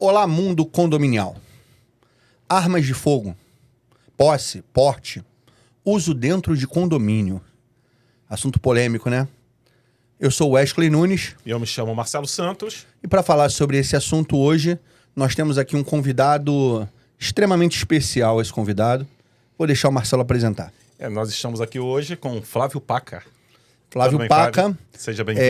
Olá, mundo condominial. Armas de fogo, posse, porte, uso dentro de condomínio. Assunto polêmico, né? Eu sou Wesley Nunes. E eu me chamo Marcelo Santos. E para falar sobre esse assunto hoje, nós temos aqui um convidado extremamente especial, esse convidado. Vou deixar o Marcelo apresentar. Nós estamos aqui hoje com Flávio Paca. Flávio Tudo bem, Paca. Flávio? Seja bem-vindo.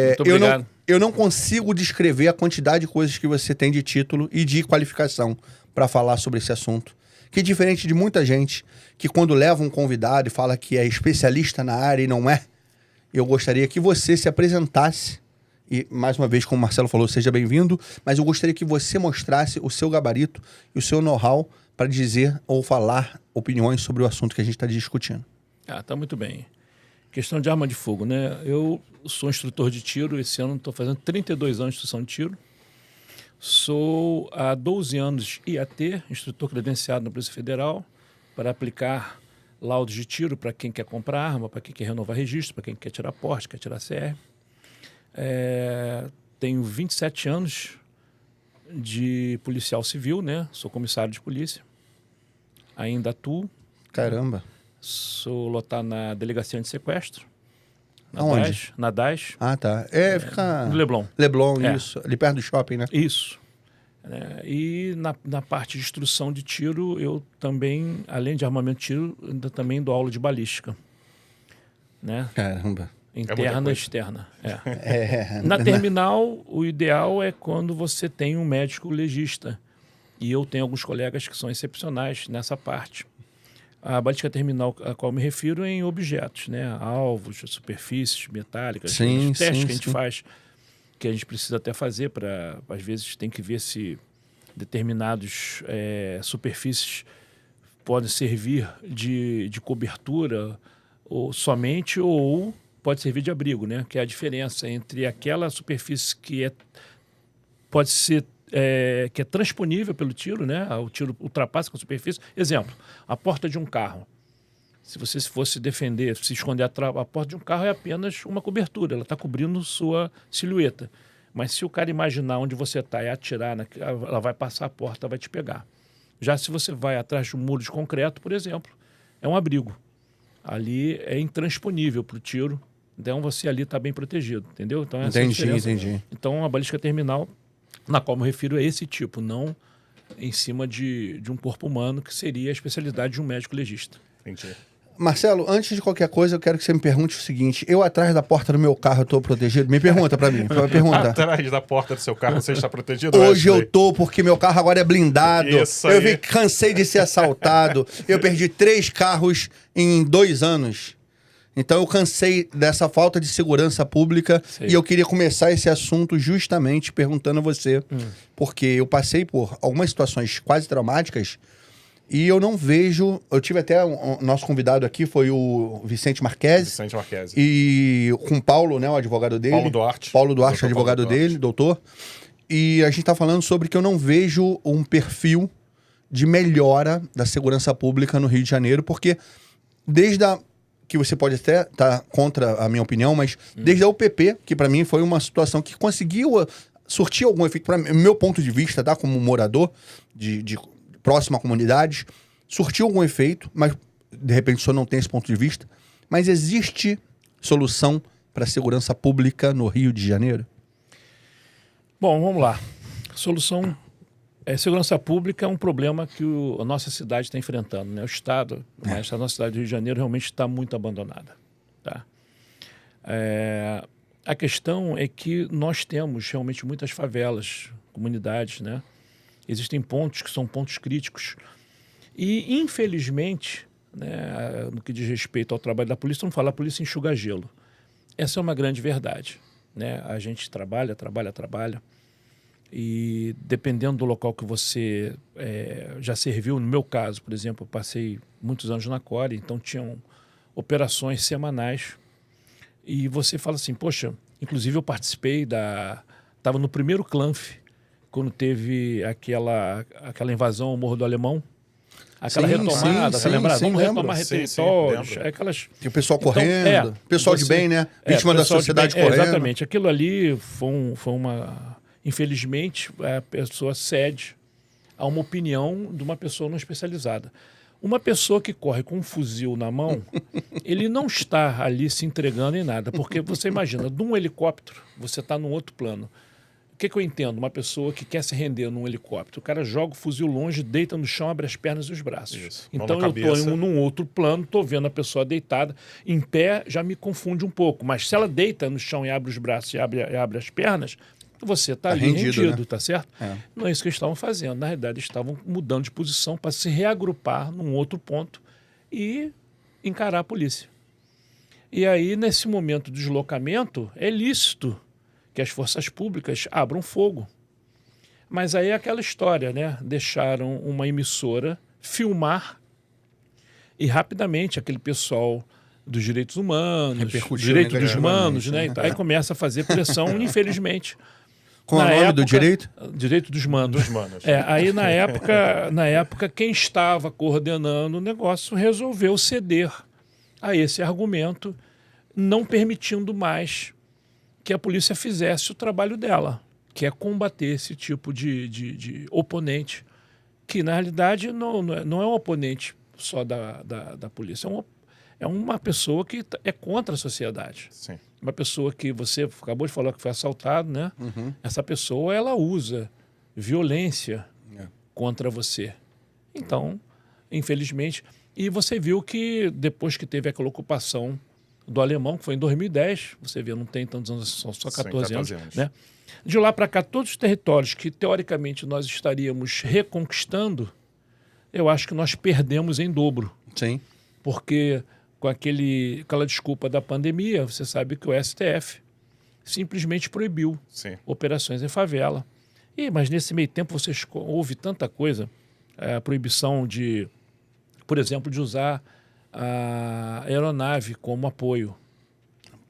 Muito obrigado. Eu não consigo descrever a quantidade de coisas que você tem de título e de qualificação para falar sobre esse assunto. Que diferente de muita gente que quando leva um convidado e fala que é especialista na área e não é, eu gostaria que você se apresentasse. E, mais uma vez, como o Marcelo falou, seja bem-vindo, mas eu gostaria que você mostrasse o seu gabarito e o seu know-how para dizer ou falar opiniões sobre o assunto que a gente está discutindo. Tá muito bem. Questão de arma de fogo, né? Eu sou instrutor de tiro, esse ano estou fazendo 32 anos de instrução de tiro. Sou há 12 anos IAT, instrutor credenciado na Polícia Federal, para aplicar laudos de tiro para quem quer comprar arma, para quem quer renovar registro, para quem quer tirar porte, quer tirar CR. Tenho 27 anos de policial civil, né? Sou comissário de polícia. Ainda atuo. Caramba. Sou lotado na delegacia de sequestro. Aonde? Na DAS. Ah, tá. Fica... No Leblon. Leblon, isso. Ali perto do shopping, né? Isso. E na parte de instrução de tiro, eu também, além de armamento de tiro, ainda também dou aula de balística. Né? Caramba. Interna e externa. Na terminal, o ideal é quando você tem um médico legista. E eu tenho alguns colegas que são excepcionais nessa parte. A balística terminal a qual me refiro é em objetos, né? Alvos, superfícies metálicas, sim, testes sim, que a gente faz, que a gente precisa até fazer para, às vezes, tem que ver se determinados superfícies podem servir de cobertura ou somente, ou pode servir de abrigo, né? Que é a diferença entre aquela superfície que pode ser que é transponível pelo tiro, né? O tiro ultrapassa com a superfície. Exemplo, a porta de um carro. Se você fosse defender, se esconder a porta de um carro é apenas uma cobertura, ela está cobrindo sua silhueta. Mas se o cara imaginar onde você está e atirar, ela vai passar a porta, vai te pegar. Já se você vai atrás de um muro de concreto, por exemplo, é um abrigo. Ali é intransponível para o tiro, então você ali está bem protegido, entendeu? Então, Entendi. Então a balística terminal, na qual me refiro a esse tipo, não em cima de um corpo humano, que seria a especialidade de um médico legista. Entendi. Marcelo, antes de qualquer coisa, eu quero que você me pergunte o seguinte: eu atrás da porta do meu carro estou protegido? Me pergunta para mim. Pergunta. Atrás da porta do seu carro você está protegido? Hoje eu tô, porque meu carro agora é blindado. Isso aí. Eu cansei de ser assaltado. Eu perdi 3 carros em 2 anos. Então eu cansei dessa falta de segurança pública. Sei. E eu queria começar esse assunto justamente perguntando a você. Porque eu passei por algumas situações quase traumáticas e eu não vejo... Eu tive até... O nosso convidado aqui foi o Vicente Marquesi. E com o Paulo, né, o advogado dele. Paulo Duarte, o advogado dele, doutor. E a gente tá falando sobre que eu não vejo um perfil de melhora da segurança pública no Rio de Janeiro, porque desde que você pode até estar contra a minha opinião, mas desde a UPP, que para mim foi uma situação que conseguiu surtir algum efeito, para meu ponto de vista, tá, como morador de próxima a comunidades, surtiu algum efeito, mas de repente o senhor não tem esse ponto de vista. Mas existe solução para a segurança pública no Rio de Janeiro? Bom, vamos lá. Solução... segurança pública é um problema que a nossa cidade está enfrentando, né? O Estado, mas a nossa cidade do Rio de Janeiro realmente está muito abandonada. Tá? A questão é que nós temos realmente muitas favelas, comunidades, né? Existem pontos que são pontos críticos. E, infelizmente, né, no que diz respeito ao trabalho da polícia, não fala a polícia enxuga gelo. Essa é uma grande verdade. Né? A gente trabalha. E dependendo do local que você já serviu, no meu caso, por exemplo, eu passei muitos anos na Core, então tinham operações semanais. E você fala assim, poxa, inclusive eu participei estava no primeiro Clanf, quando teve aquela invasão ao Morro do Alemão. Aquela retomada, sim, lembrar? sim, Vamos retomar territórios. E o pessoal correndo, pessoal de bem, né? Vítima da sociedade correndo. Exatamente. Aquilo ali foi uma infelizmente, a pessoa cede a uma opinião de uma pessoa não especializada. Uma pessoa que corre com um fuzil na mão, ele não está ali se entregando em nada, porque você imagina, de um helicóptero, você está num outro plano. O que eu entendo? Uma pessoa que quer se render num helicóptero, o cara joga o fuzil longe, deita no chão, abre as pernas e os braços. Isso. Então eu estou num outro plano, estou vendo a pessoa deitada, em pé já me confunde um pouco, mas se ela deita no chão e abre os braços e abre as pernas, você está ali rendido, né? tá certo? Não é isso que eles estavam fazendo. Na realidade, eles estavam mudando de posição para se reagrupar num outro ponto e encarar a polícia. E aí, nesse momento de deslocamento, é lícito que as forças públicas abram fogo. Mas aí é aquela história, né? Deixaram uma emissora filmar e rapidamente aquele pessoal dos direitos humanos, direito dos humanos, né? Aí começa a fazer pressão, infelizmente. Qual é o nome do direito? Direito dos manos. Aí na época, quem estava coordenando o negócio resolveu ceder a esse argumento, não permitindo mais que a polícia fizesse o trabalho dela, que é combater esse tipo de oponente, que na realidade não é um oponente só da polícia, é uma pessoa que é contra a sociedade. Sim. Uma pessoa que você acabou de falar que foi assaltado, né? Essa pessoa, ela usa violência contra você. Então, infelizmente... E você viu que depois que teve aquela ocupação do alemão, que foi em 2010, você vê, não tem tantos anos, são só 14 anos. Né? De lá para cá, todos os territórios que, teoricamente, nós estaríamos reconquistando, eu acho que nós perdemos em dobro. Sim. Porque... com aquela desculpa da pandemia, você sabe que o STF simplesmente proibiu operações em favela. Mas nesse meio tempo houve tanta coisa, a proibição de, por exemplo, de usar a aeronave como apoio.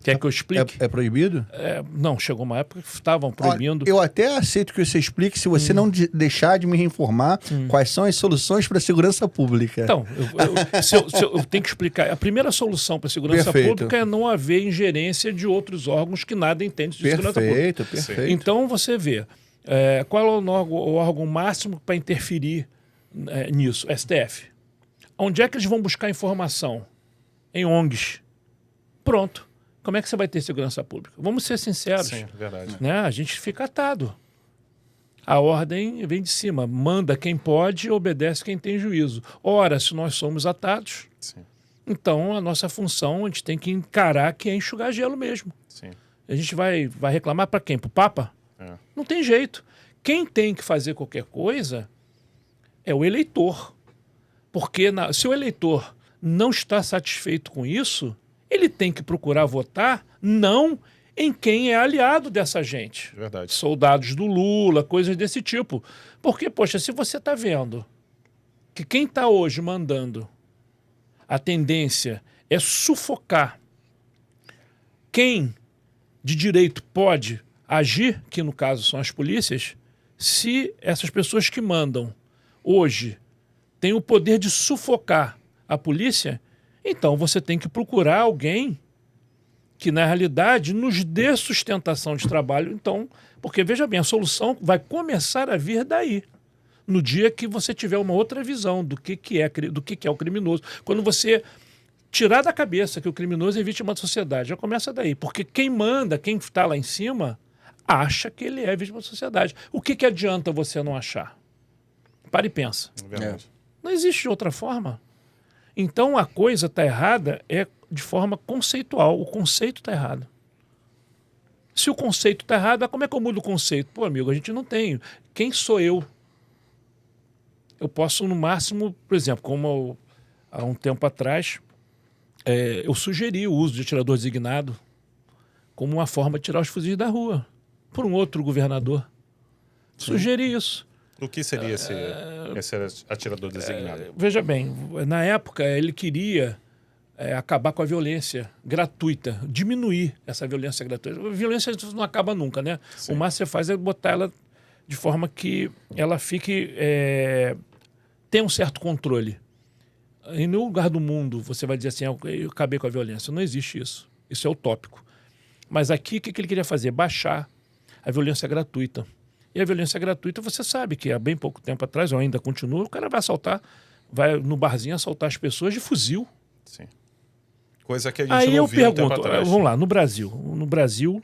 Quer que eu explique? É proibido? Não, chegou uma época que estavam proibindo. Eu até aceito que você explique se você não deixar de me informar quais são as soluções para a segurança pública. Então, eu tenho que explicar. A primeira solução para a segurança pública é não haver ingerência de outros órgãos que nada entendem de segurança pública. Perfeito. Então, você vê, qual é o órgão máximo para interferir nisso? STF. Onde é que eles vão buscar informação? Em ONGs. Pronto. Como é que você vai ter segurança pública? Vamos ser sinceros. Sim, verdade. Né? A gente fica atado. A ordem vem de cima. Manda quem pode, obedece quem tem juízo. Ora, se nós somos atados, então a nossa função, a gente tem que encarar que é enxugar gelo mesmo. Sim. A gente vai reclamar para quem? Para o Papa? Não tem jeito. Quem tem que fazer qualquer coisa é o eleitor. Porque se o eleitor não está satisfeito com isso, ele tem que procurar votar não em quem é aliado dessa gente. Verdade. Soldados do Lula, coisas desse tipo. Porque, poxa, se você está vendo que quem está hoje mandando, a tendência é sufocar quem de direito pode agir, que no caso são as polícias, se essas pessoas que mandam hoje têm o poder de sufocar a polícia, então você tem que procurar alguém que, na realidade, nos dê sustentação de trabalho. Então, porque, veja bem, a solução vai começar a vir daí, no dia que você tiver uma outra visão do que é o criminoso. Quando você tirar da cabeça que o criminoso é vítima da sociedade, já começa daí. Porque quem manda, quem está lá em cima, acha que ele é vítima da sociedade. O que adianta você não achar? Para e pensa. Verdade. Não existe outra forma. Então a coisa está errada de forma conceitual. O conceito está errado. Se o conceito está errado, como é que eu mudo o conceito? Pô, amigo, a gente não tem. Quem sou eu? Eu posso, no máximo, por exemplo, como há um tempo atrás, eu sugeri o uso de atirador designado como uma forma de tirar os fuzis da rua por um outro governador. Sugeri isso. O que seria esse atirador designado? Veja bem, na época ele queria acabar com a violência gratuita, diminuir essa violência gratuita. A violência não acaba nunca, né? Sim. O máximo que você faz é botar ela de forma que ela fique... tenha um certo controle. Em nenhum lugar do mundo você vai dizer assim, eu acabei com a violência. Não existe isso. Isso é utópico. Mas aqui, o que ele queria fazer? Baixar a violência gratuita. E a violência gratuita, você sabe que há bem pouco tempo atrás, ou ainda continua, o cara vai assaltar, vai no barzinho assaltar as pessoas de fuzil. Sim. Coisa que a gente Aí não eu viu um tempo pergunto, atrás. vamos lá, no Brasil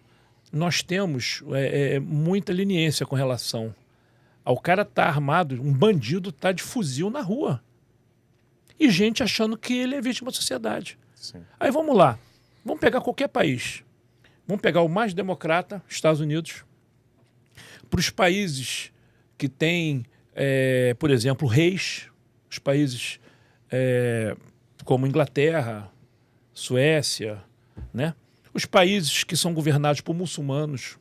nós temos muita leniência com relação ao cara estar armado, um bandido tá de fuzil na rua. E gente achando que ele é vítima da sociedade. Sim. Aí vamos lá, vamos pegar qualquer país. Vamos pegar o mais democrata, Estados Unidos, para os países que têm, por exemplo, reis, os países como Inglaterra, Suécia, né? Os países que são governados por muçulmanos,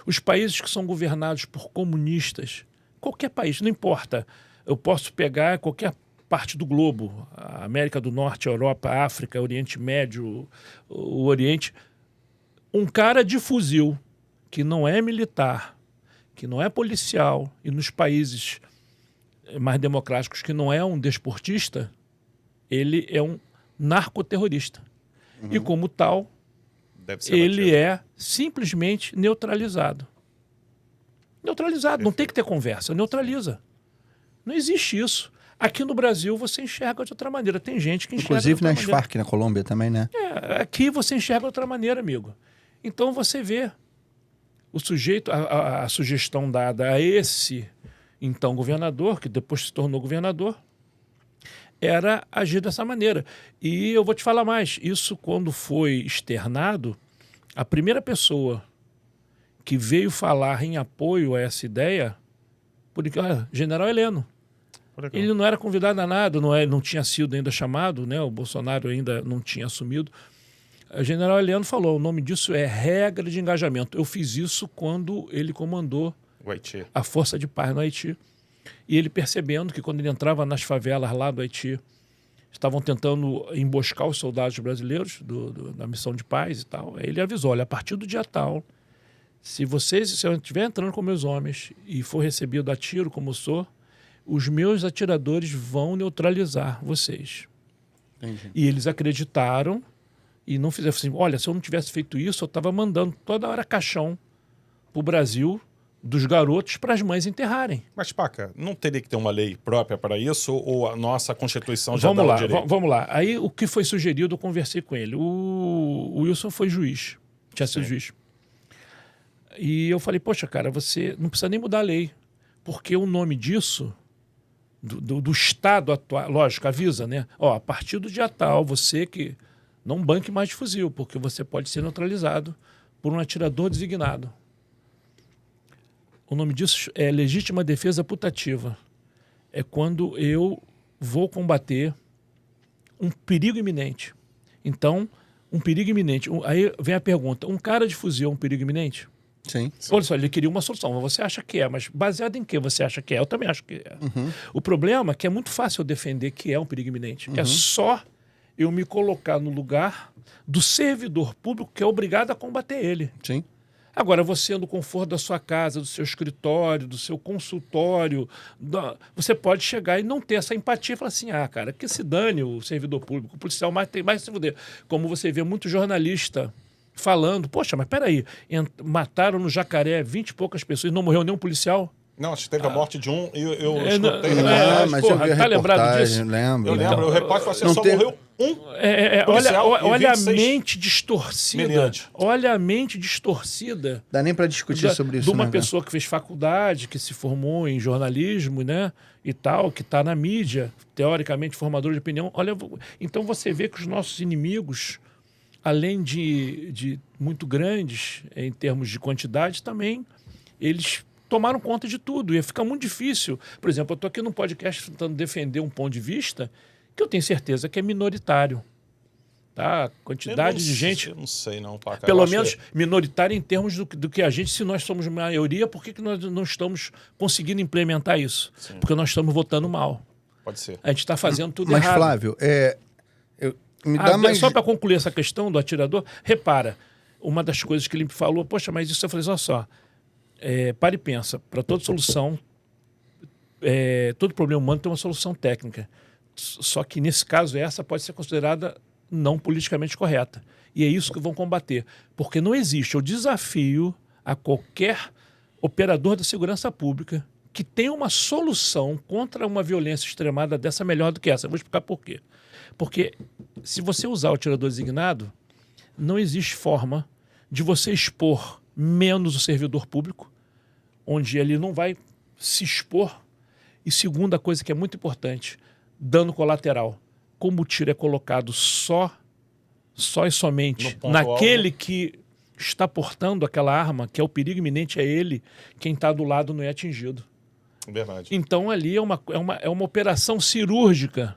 os países que são governados por comunistas, qualquer país, não importa. Eu posso pegar qualquer parte do globo, a América do Norte, a Europa, a África, o Oriente Médio, o Oriente. Um cara de fuzil que não é militar, que não é policial, e nos países mais democráticos que não é um desportista, ele é um narcoterrorista. E como tal, Deve ser ele batido. é simplesmente neutralizado. Neutralizado, não tem que ter conversa, neutraliza. Não existe isso. Aqui no Brasil você enxerga de outra maneira. Tem gente que enxerga Inclusive de outra nas maneira. Farc, na Colômbia também, né? Aqui você enxerga de outra maneira, amigo. Então você vê o sujeito, a sugestão dada a esse então governador, que depois se tornou governador, era agir dessa maneira. E eu vou te falar mais, isso quando foi externado, a primeira pessoa que veio falar em apoio a essa ideia, General Heleno. Legal. Ele não era convidado a nada, não tinha sido ainda chamado, né? O Bolsonaro ainda não tinha assumido. O General Heleno falou, o nome disso é regra de engajamento. Eu fiz isso quando ele comandou O Haiti. a Força de Paz no Haiti. E ele percebendo que quando ele entrava nas favelas lá do Haiti, estavam tentando emboscar os soldados brasileiros da missão de paz e tal. Aí ele avisou, olha, a partir do dia tal, se eu estiver entrando com meus homens e for recebido a tiro como eu sou, os meus atiradores vão neutralizar vocês. Entendi. E eles acreditaram e não fizeram assim, olha, se eu não tivesse feito isso, eu estava mandando toda hora caixão para o Brasil dos garotos para as mães enterrarem. Mas, Paca, não teria que ter uma lei própria para isso ou a nossa Constituição já dá o direito? Vamos lá. Aí o que foi sugerido, eu conversei com ele. O Wilson foi juiz, tinha sido juiz. E eu falei, poxa, cara, você não precisa nem mudar a lei, porque o nome disso, do Estado atual, lógico, avisa, né? Ó, a partir do dia tal, você que não banque mais de fuzil, porque você pode ser neutralizado por um atirador designado. O nome disso é legítima defesa putativa. É quando eu vou combater um perigo iminente. Então, um perigo iminente. Aí vem a pergunta, um cara de fuzil é um perigo iminente? Sim. Olha só, ele queria uma solução. Você acha que é, mas baseado em que você acha que é? Eu também acho que é. O problema é que é muito fácil eu defender que é um perigo iminente. É só eu me colocar no lugar do servidor público que é obrigado a combater ele. Sim. Agora, você no conforto da sua casa, do seu escritório, do seu consultório, você pode chegar e não ter essa empatia e falar assim, cara, que se dane o servidor público, o policial tem mais que se fuder. Como você vê muito jornalista falando, poxa, mas peraí, mataram no Jacaré 20 e poucas pessoas e não morreu nenhum policial? Não, acho que teve a morte de um e eu escutei. Mas eu vi a tá lembrado reportagem, disso? lembro. Eu lembro, o repórter falou assim, Não só teve- morreu um policial Olha a 26 mente distorcida. meliante. Olha a mente distorcida Dá nem pra discutir sobre isso, de uma né? pessoa que fez faculdade, que se formou em jornalismo, né, e tal, que está na mídia, teoricamente formador de opinião. Olha, então você vê que os nossos inimigos, além de muito grandes em termos de quantidade, também eles tomaram conta de tudo. Ia ficar muito difícil. Por exemplo, eu estou aqui num podcast tentando defender um ponto de vista que eu tenho certeza que é minoritário. Tá? Quantidade de gente... Eu não sei não, Paca. Pelo Eu acho menos que- minoritária em termos do que a gente, se nós somos maioria, por que nós não estamos conseguindo implementar isso? Sim. Porque nós estamos votando mal. Pode ser. A gente está fazendo tudo Mas, errado. Flávio, me dá mais... Só para concluir essa questão do atirador, repara, uma das coisas que ele me falou, poxa, mas isso eu falei, olha só, para e pensa, para toda solução, todo problema humano tem uma solução técnica. Só que nesse caso, essa pode ser considerada não politicamente correta. E é isso que vão combater. Porque não existe. Eu desafio a qualquer operador da segurança pública que tem uma solução contra uma violência extremada dessa melhor do que essa. Eu vou explicar por quê. Porque se você usar o atirador designado, não existe forma de você expor menos o servidor público, onde ele não vai se expor. E segunda coisa que é muito importante, dano colateral. Como o tiro é colocado só e somente naquele que está portando aquela arma, que é o perigo iminente, é ele, quem está do lado não é atingido. Verdade. Então ali é uma operação cirúrgica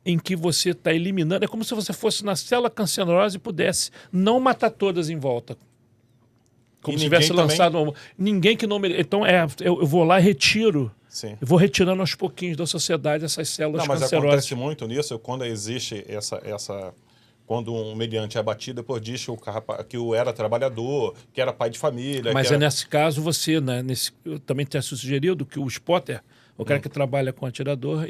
em que você está eliminando. É como se você fosse na célula cancerosa e pudesse não matar todas em volta. Como se tivesse lançado... Ninguém que não... Então eu vou lá e retiro. Sim. Eu vou retirando aos pouquinhos da sociedade essas células cancerosas. Mas acontece muito nisso quando existe essa quando um meliante é abatido, depois diz que o era trabalhador, que era pai de família. Mas nesse caso, você, né, eu também tenho sugerido que o spotter, o cara que trabalha com atirador,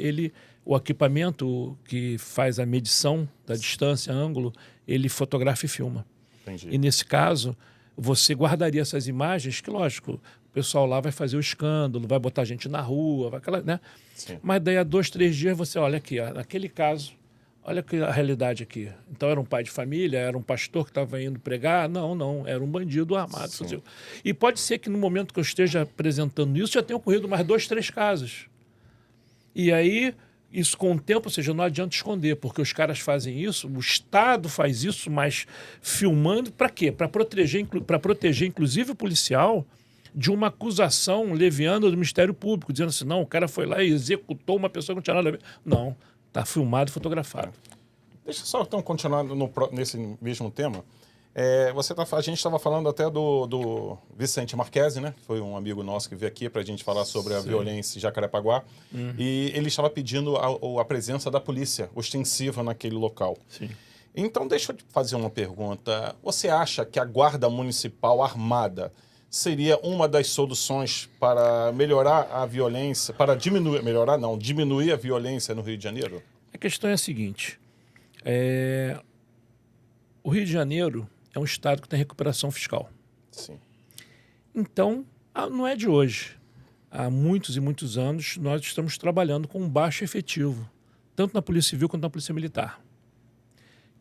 o equipamento que faz a medição da distância, ângulo, ele fotografa e filma. Entendi. E nesse caso, você guardaria essas imagens, que lógico, o pessoal lá vai fazer o escândalo, vai botar gente na rua, né? Sim. Mas daí a 2, 3 dias você olha aqui, ó, naquele caso, olha a realidade aqui. Então era um pai de família, era um pastor que estava indo pregar? Não, era um bandido armado. Fuzil. E pode ser que no momento que eu esteja apresentando isso, já tenha ocorrido mais 2, 3 casos. E aí, isso com o tempo, ou seja, não adianta esconder, porque os caras fazem isso, o Estado faz isso, mas filmando para quê? Para proteger, inclusive, o policial de uma acusação leviana do Ministério Público, dizendo assim, não, o cara foi lá e executou uma pessoa que não tinha nada a ver. Não. Está filmado e fotografado. Deixa eu só então continuar nesse mesmo tema. A gente estava falando até do Vicente Marquesi, né? Foi um amigo nosso que veio aqui para a gente falar sobre a violência em Jacarepaguá. E ele estava pedindo a presença da polícia ostensiva naquele local. Sim. Então, deixa eu te fazer uma pergunta. Você acha que a Guarda Municipal Armada seria uma das soluções para melhorar a violência, para diminuir a violência no Rio de Janeiro? A questão é a seguinte, o Rio de Janeiro é um estado que tem recuperação fiscal. Sim. Então, não é de hoje. Há muitos e muitos anos nós estamos trabalhando com um baixo efetivo, tanto na Polícia Civil quanto na Polícia Militar.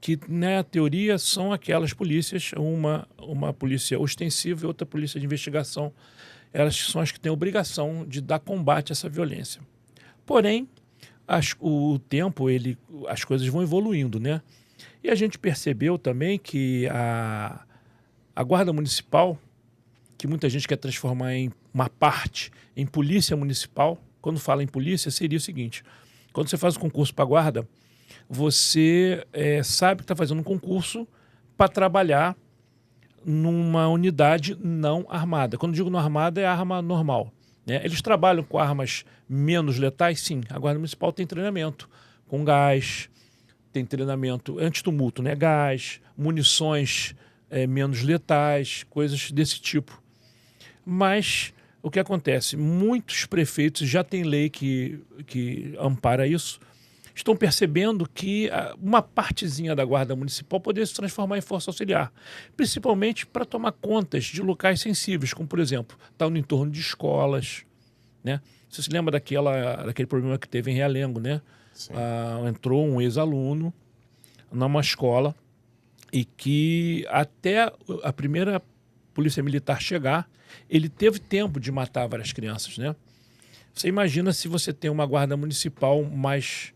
Que, na teoria, são aquelas polícias, uma polícia ostensiva e outra polícia de investigação. Elas são as que têm a obrigação de dar combate a essa violência. Porém, o tempo, as coisas vão evoluindo, né? E a gente percebeu também que a Guarda Municipal, que muita gente quer transformar em uma parte em polícia municipal, quando fala em polícia, seria o seguinte, quando você faz o concurso para a guarda, você sabe que está fazendo um concurso para trabalhar numa unidade não armada. Quando digo não armada, é arma normal, né? Eles trabalham com armas menos letais? Sim. A Guarda Municipal tem treinamento com gás, tem treinamento antitumulto, né? Gás, munições menos letais, coisas desse tipo. Mas o que acontece? Muitos prefeitos já têm lei que ampara isso, estão percebendo que uma partezinha da Guarda Municipal poderia se transformar em força auxiliar, principalmente para tomar contas de locais sensíveis, como, por exemplo, está no entorno de escolas, né? Você se lembra daquele problema que teve em Realengo, né? Entrou um ex-aluno numa escola e que até a primeira polícia militar chegar, ele teve tempo de matar várias crianças, né? Você imagina se você tem uma Guarda Municipal mais...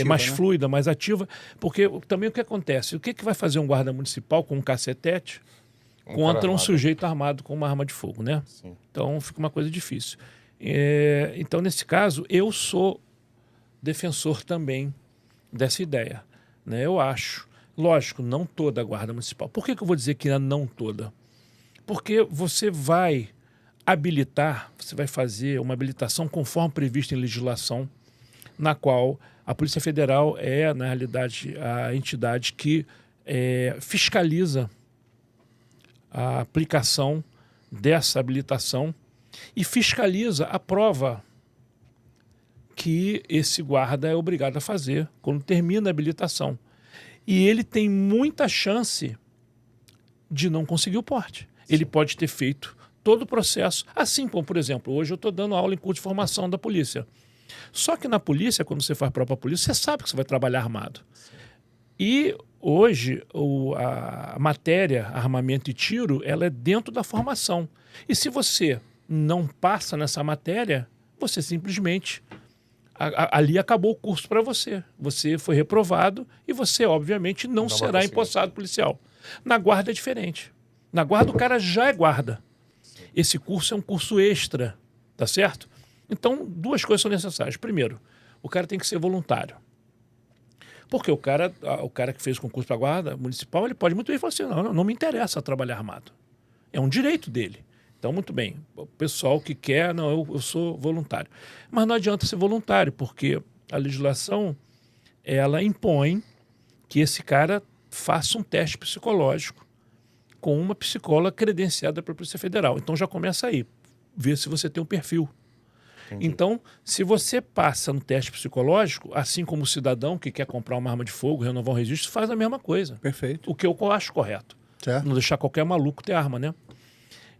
mais fluida, mais ativa, porque também o que acontece? O que vai fazer um guarda municipal com um cacetete contra um sujeito armado com uma arma de fogo, né? Sim. Então fica uma coisa difícil. Então, nesse caso, eu sou defensor também dessa ideia, né? Eu acho. Lógico, não toda a Guarda Municipal. Por que eu vou dizer que não toda? Porque você vai habilitar, você vai fazer uma habilitação conforme previsto em legislação, na qual a Polícia Federal é, na realidade, a entidade que fiscaliza a aplicação dessa habilitação e fiscaliza a prova que esse guarda é obrigado a fazer quando termina a habilitação. E ele tem muita chance de não conseguir o porte. Ele pode ter feito todo o processo. Assim como, por exemplo, hoje eu estou dando aula em curso de formação da polícia. Só que na polícia, quando você faz a própria polícia, você sabe que você vai trabalhar armado. E hoje a matéria armamento e tiro, ela é dentro da formação. E se você não passa nessa matéria, você simplesmente... ali acabou o curso para você. Você foi reprovado e você, obviamente, não será empossado policial. Na guarda é diferente. Na guarda o cara já é guarda. Esse curso é um curso extra, tá certo? Então, duas coisas são necessárias. Primeiro, o cara tem que ser voluntário. Porque o cara que fez o concurso para a guarda municipal, ele pode muito bem falar assim, não me interessa trabalhar armado. É um direito dele. Então, muito bem, o pessoal que quer, eu sou voluntário. Mas não adianta ser voluntário, porque a legislação, ela impõe que esse cara faça um teste psicológico com uma psicóloga credenciada pela Polícia Federal. Então, já começa aí, ver se você tem um perfil. Entendi. Então, se você passa no teste psicológico, assim como o cidadão que quer comprar uma arma de fogo, renovar um registro, faz a mesma coisa. Perfeito. O que eu acho correto. Certo. Não deixar qualquer maluco ter arma, né?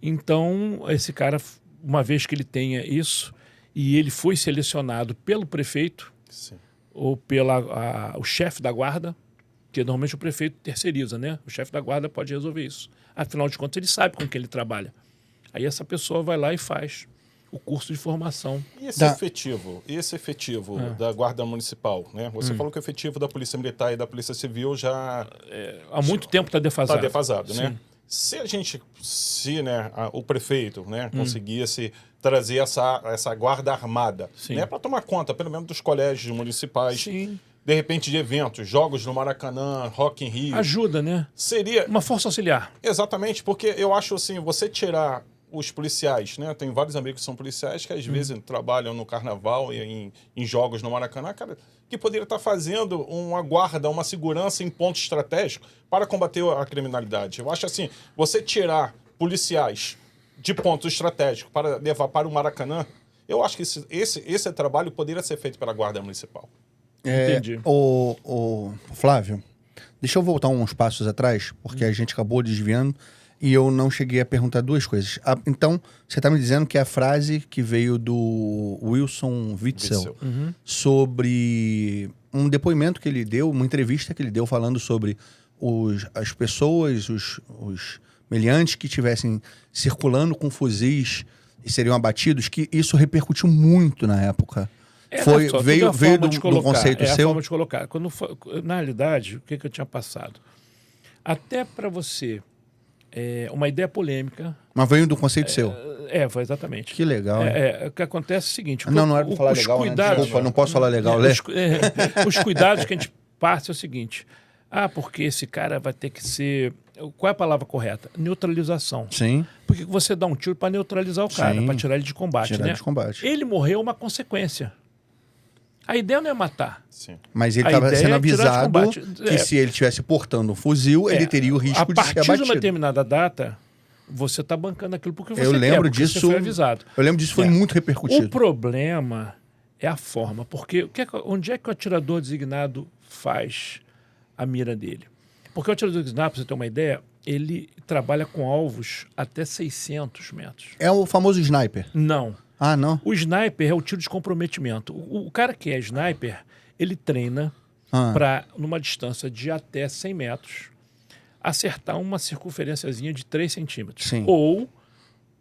Então, esse cara, uma vez que ele tenha isso, e ele foi selecionado pelo prefeito, sim, ou o chefe da guarda, que normalmente o prefeito terceiriza, né? O chefe da guarda pode resolver isso. Afinal de contas, ele sabe com que ele trabalha. Aí essa pessoa vai lá e faz o curso de formação. E esse efetivo da Guarda Municipal, né? Você falou que o efetivo da Polícia Militar e da Polícia Civil já... há muito tempo está defasado. Está defasado, né? Se o prefeito, né, conseguisse trazer essa guarda armada, né, para tomar conta, pelo menos, dos colégios municipais, sim, de repente de eventos, jogos no Maracanã, Rock in Rio. Ajuda, né? Seria... uma força auxiliar. Exatamente, porque eu acho assim, você tirar os policiais, né? Tem vários amigos que são policiais que às vezes trabalham no carnaval e em jogos no Maracanã, cara, que poderia estar fazendo uma guarda, uma segurança em pontos estratégicos para combater a criminalidade. Eu acho assim, você tirar policiais de pontos estratégicos para levar para o Maracanã, eu acho que esse trabalho poderia ser feito pela Guarda Municipal. Entendi. Flávio, deixa eu voltar uns passos atrás, porque a gente acabou desviando e eu não cheguei a perguntar duas coisas. Então, você está me dizendo que a frase que veio do Wilson Witzel sobre um depoimento que ele deu, uma entrevista que ele deu falando sobre as pessoas, os meliantes que estivessem circulando com fuzis e seriam abatidos, que isso repercutiu muito na época. Veio do conceito seu? É a forma de colocar. Na realidade, o que eu tinha passado? Até para você... uma ideia polêmica. Mas veio do conceito seu? Foi exatamente. Que legal. O que acontece é o seguinte... Não era para falar legal, cuidados, né? Desculpa, não posso falar legal. Os cuidados que a gente parte é o seguinte... porque esse cara vai ter que ser... Qual é a palavra correta? Neutralização. Sim. Porque você dá um tiro para neutralizar o cara, para tirar ele de combate, né? De combate. Ele morreu é uma consequência. A ideia não é matar. Sim. Mas ele estava sendo avisado que se ele estivesse portando um fuzil, ele teria o risco de ser abatido. A partir de uma determinada data, você está bancando aquilo porque você disso, você foi avisado. Eu lembro disso, foi muito repercutido. O problema é a forma, porque onde é que o atirador designado faz a mira dele? Porque o atirador designado, para você ter uma ideia, ele trabalha com alvos até 600 metros. É o famoso sniper? Não. Ah, não? O sniper é o tiro de comprometimento. O cara que é sniper, ele treina para, numa distância de até 100 metros, acertar uma circunferênciazinha de 3 centímetros. Sim. Ou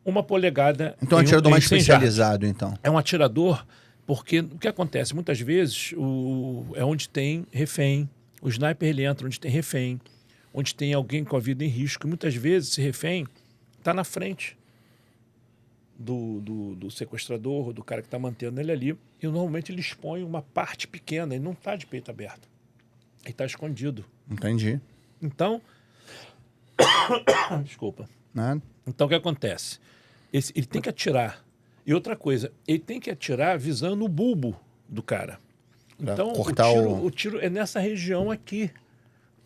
uma polegada. Então é um atirador mais especializado, então. É um atirador, porque o que acontece? Muitas vezes é onde tem refém. O sniper ele entra onde tem refém, onde tem alguém com a vida em risco. E muitas vezes esse refém está na frente do sequestrador, do cara que está mantendo ele ali, e normalmente ele expõe uma parte pequena, ele não está de peito aberto, ele está escondido. Entendi. Então, desculpa. Nada. Então o que acontece? Ele tem que atirar. E outra coisa, ele tem que atirar visando o bulbo do cara. Então o tiro é nessa região aqui,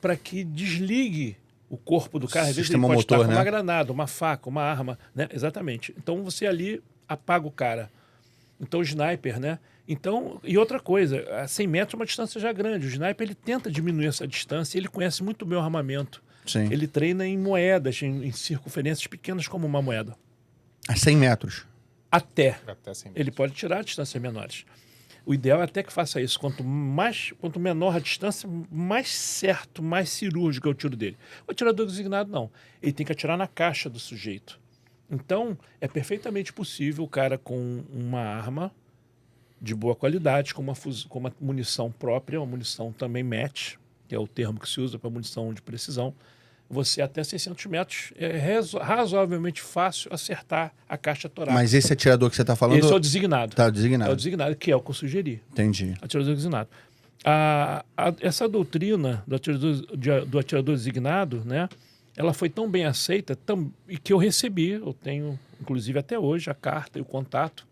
para que desligue o corpo do cara. Às vezes ele pode estar com uma granada, uma faca, uma arma, né? Exatamente. Então você ali apaga o cara. Então o sniper, né? Então, e outra coisa, a 100 metros é uma distância já grande. O sniper ele tenta diminuir essa distância e ele conhece muito bem o armamento. Sim. Ele treina em moedas, em circunferências pequenas como uma moeda. A 100 metros. Até. Até 100 Ele pode tirar a distâncias menores. O ideal é até que faça isso. Quanto menor a distância, mais certo, mais cirúrgico é o tiro dele. O atirador designado, não. Ele tem que atirar na caixa do sujeito. Então, é perfeitamente possível o cara com uma arma de boa qualidade, com uma munição própria, uma munição também match, que é o termo que se usa para munição de precisão, você até 600 metros é razoavelmente fácil acertar a caixa torácica. Mas esse atirador que você está falando... Esse é o designado. Tá, designado. É o designado, que é o que eu sugeri. Entendi. Atirador designado. Essa doutrina do atirador designado, né, ela foi tão bem aceita e que eu tenho, inclusive até hoje, a carta e o contato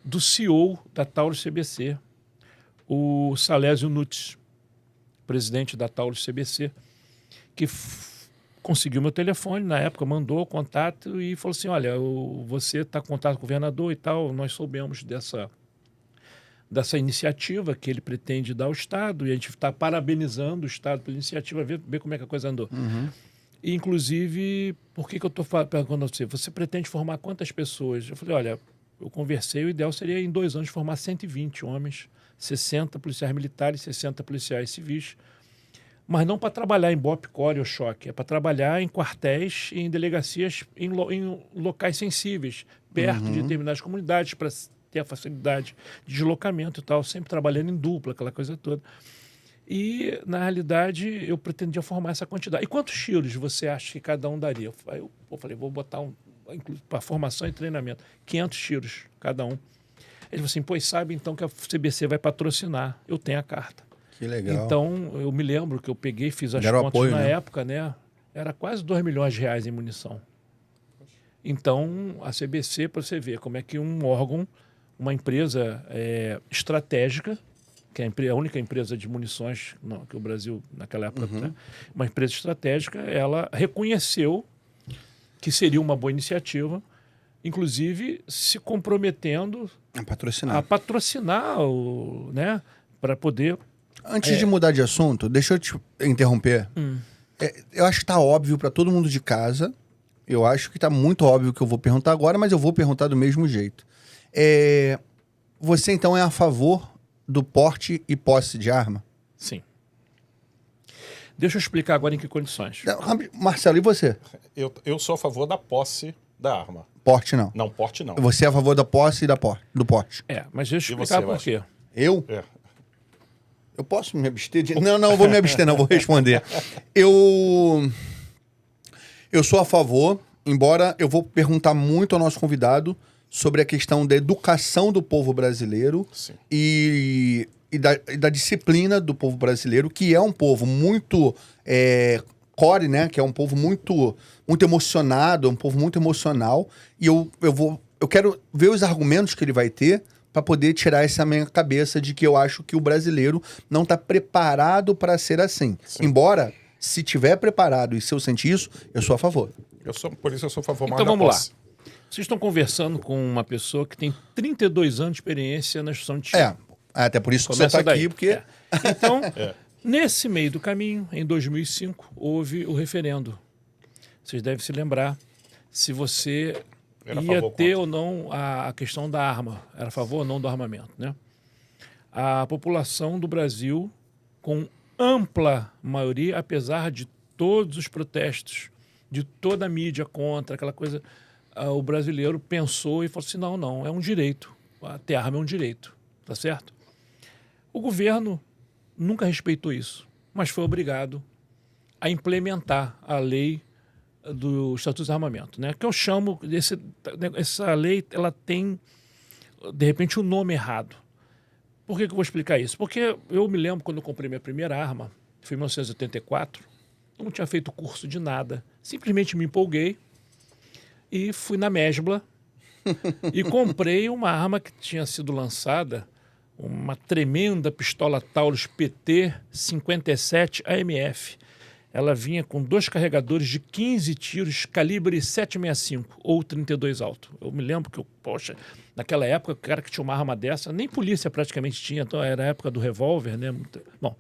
do CEO da Taurus CBC, o Salésio Nunes, presidente da Taurus CBC, que conseguiu meu telefone, na época mandou o contato e falou assim, olha, você está em contato com o governador e tal, nós soubemos dessa iniciativa que ele pretende dar ao Estado e a gente está parabenizando o Estado pela iniciativa, ver como é que a coisa andou. Uhum. E, inclusive, por que eu estou perguntando a você pretende formar quantas pessoas? Eu falei, olha, eu conversei, o ideal seria em 2 anos formar 120 homens, 60 policiais militares, 60 policiais civis, mas não para trabalhar em BOP, CORE ou choque, é para trabalhar em quartéis e em delegacias, em locais sensíveis, perto de determinadas comunidades, para ter a facilidade de deslocamento e tal, sempre trabalhando em dupla, aquela coisa toda. E, na realidade, eu pretendia formar essa quantidade. E quantos tiros você acha que cada um daria? Eu falei, vou botar para formação e treinamento, 500 tiros cada um. Ele falou assim, pois sabe então que a CBC vai patrocinar. Eu tenho a carta. Que legal. Então, eu me lembro que eu peguei, fiz as Deram contas apoio, na né? época, né? Era quase R$2 milhões em munição. Então, a CBC, para você ver como é que um órgão, uma empresa estratégica, que é a única empresa de munições que o Brasil, naquela época, né? Uma empresa estratégica, ela reconheceu que seria uma boa iniciativa, inclusive se comprometendo a patrocinar né? Para poder... Antes de mudar de assunto, deixa eu te interromper. Eu acho que está óbvio para todo mundo de casa. Eu acho que está muito óbvio que eu vou perguntar agora, mas eu vou perguntar do mesmo jeito. Você, então, é a favor do porte e posse de arma? Sim. Deixa eu explicar agora em que condições. Marcelo, e você? Eu sou a favor da posse da arma. Porte não. Não, porte não. Você é a favor da posse e do porte? Mas deixa eu E explicar você, por quê. Eu? É. Eu posso me abster de... Não, eu vou me abster, não, vou responder. Eu sou a favor, embora eu vou perguntar muito ao nosso convidado sobre a questão da educação do povo brasileiro e da disciplina do povo brasileiro, que é um povo muito core, né? Que é um povo muito emocionado, um povo muito emocional. E eu quero ver os argumentos que ele vai ter para poder tirar essa minha cabeça de que eu acho que o brasileiro não está preparado para ser assim. Sim. Embora, se tiver preparado e se eu sentir isso, eu sou a favor. Por isso eu sou a favor mais então, da posse. Vamos lá. Vocês estão conversando com uma pessoa que tem 32 anos de experiência na instrução de tiro. Até por isso que você está aqui, porque... Então, nesse meio do caminho, em 2005, houve o referendo. Vocês devem se lembrar se você... ia ter ou não a questão da arma, era a favor ou não do armamento, né? A população do Brasil, com ampla maioria, apesar de todos os protestos, de toda a mídia contra, aquela coisa, o brasileiro pensou e falou assim, não, é um direito, ter arma é um direito, tá certo? O governo nunca respeitou isso, mas foi obrigado a implementar a lei do Estatuto de Armamento, né? Que eu chamo essa lei, ela tem de repente um nome errado. Por que eu vou explicar isso? Porque eu me lembro quando eu comprei minha primeira arma, foi em 1984, eu não tinha feito curso de nada, simplesmente me empolguei e fui na Mesbla e comprei uma arma que tinha sido lançada, uma tremenda pistola Taurus PT 57 AMF. Ela vinha com 2 carregadores de 15 tiros, calibre 7,65 ou 32 alto. Eu me lembro que, naquela época, o cara que tinha uma arma dessa, nem polícia praticamente tinha, então era a época do revólver, né? Bom,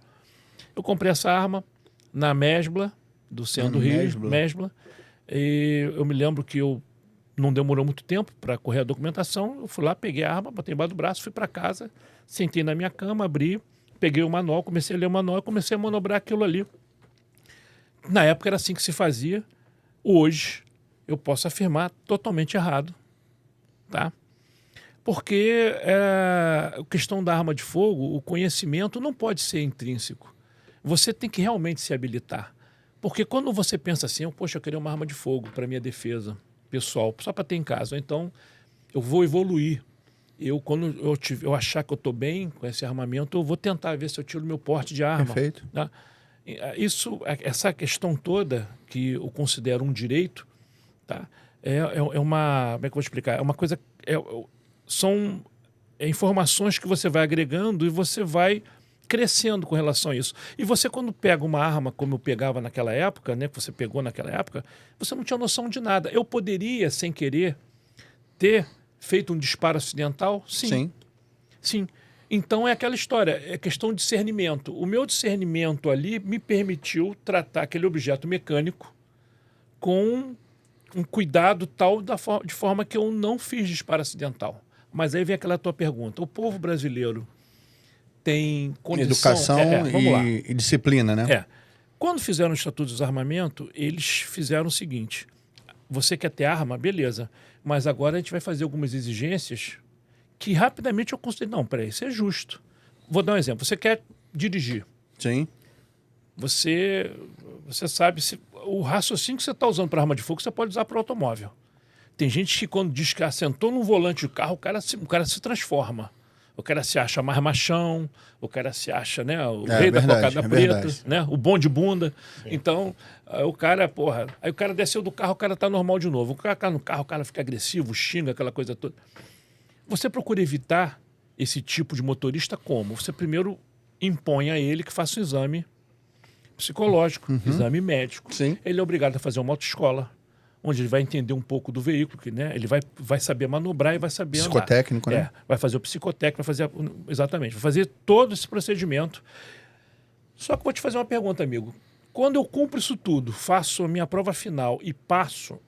eu comprei essa arma na Mesbla, do centro do Rio, Mesbla, e eu me lembro que eu não demorou muito tempo para correr a documentação. Eu fui lá, peguei a arma, botei embaixo do braço, fui para casa, sentei na minha cama, abri, peguei o manual, comecei a ler o manual e comecei a manobrar aquilo ali. Na época era assim que se fazia. Hoje eu posso afirmar totalmente errado, tá? Porque a questão da arma de fogo, o conhecimento não pode ser intrínseco. Você tem que realmente se habilitar. Porque quando você pensa assim, poxa, eu queria uma arma de fogo para minha defesa pessoal, só para ter em casa, ou então eu vou evoluir. Quando eu achar que eu estou bem com esse armamento, eu vou tentar ver se eu tiro meu porte de arma. Perfeito. Tá? Essa questão toda, que eu considero um direito, tá? É uma... Como é que eu vou explicar? É uma coisa... São informações que você vai agregando e você vai crescendo com relação a isso. E você, quando pega uma arma, como eu pegava naquela época, né, que você pegou naquela época, você não tinha noção de nada. Eu poderia, sem querer, ter feito um disparo acidental? Sim. Sim. Então é aquela história, é questão de discernimento. O meu discernimento ali me permitiu tratar aquele objeto mecânico com um cuidado tal de forma que eu não fiz disparo acidental. Mas aí vem aquela tua pergunta. O povo brasileiro tem condição... Educação e disciplina, né? Quando fizeram o Estatuto do Desarmamento, eles fizeram o seguinte: você quer ter arma? Beleza. Mas agora a gente vai fazer algumas exigências que rapidamente eu considerei, não, peraí, isso é justo. Vou dar um exemplo. Você quer dirigir. Sim. Você sabe, o raciocínio que você está usando para arma de fogo, você pode usar para o automóvel. Tem gente que quando diz que assentou no volante do carro, o cara se transforma. O cara se acha mais machão, o cara se acha, né, o rei da cocada preta, né, o bom de bunda. Sim. Então, o cara, aí o cara desceu do carro, o cara tá normal de novo. O cara tá no carro, o cara fica agressivo, xinga, aquela coisa toda. Você procura evitar esse tipo de motorista como? Você primeiro impõe a ele que faça um exame psicológico, exame médico. Sim. Ele é obrigado a fazer uma autoescola, onde ele vai entender um pouco do veículo, que, né, ele vai saber manobrar e vai saber psicotécnico, andar. né? Vai fazer o psicotécnico, vai fazer todo esse procedimento. Só que eu vou te fazer uma pergunta, amigo. Quando eu cumpro isso tudo, faço a minha prova final e passo,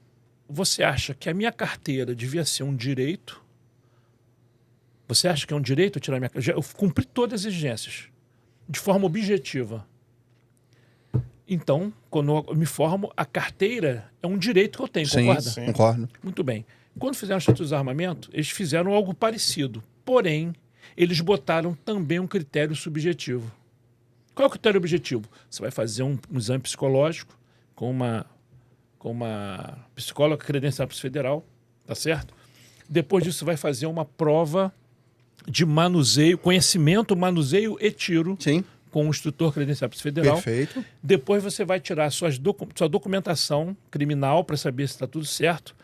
você acha que a minha carteira devia ser um direito? Você acha que é um direito tirar minha carteira? Eu cumpri todas as exigências, de forma objetiva. Então, quando eu me formo, a carteira é um direito que eu tenho, concorda? Sim, concordo. Muito bem. Quando fizeram o Estatuto do Desarmamento, eles fizeram algo parecido. Porém, eles botaram também um critério subjetivo. Qual é o critério objetivo? Você vai fazer um exame psicológico com uma psicóloga credenciada para o federal, tá certo? Depois disso, você vai fazer uma prova de manuseio, conhecimento, manuseio e tiro. Sim. Com um instrutor credenciado para o federal. Perfeito. Depois você vai tirar sua documentação criminal para saber se está tudo certo,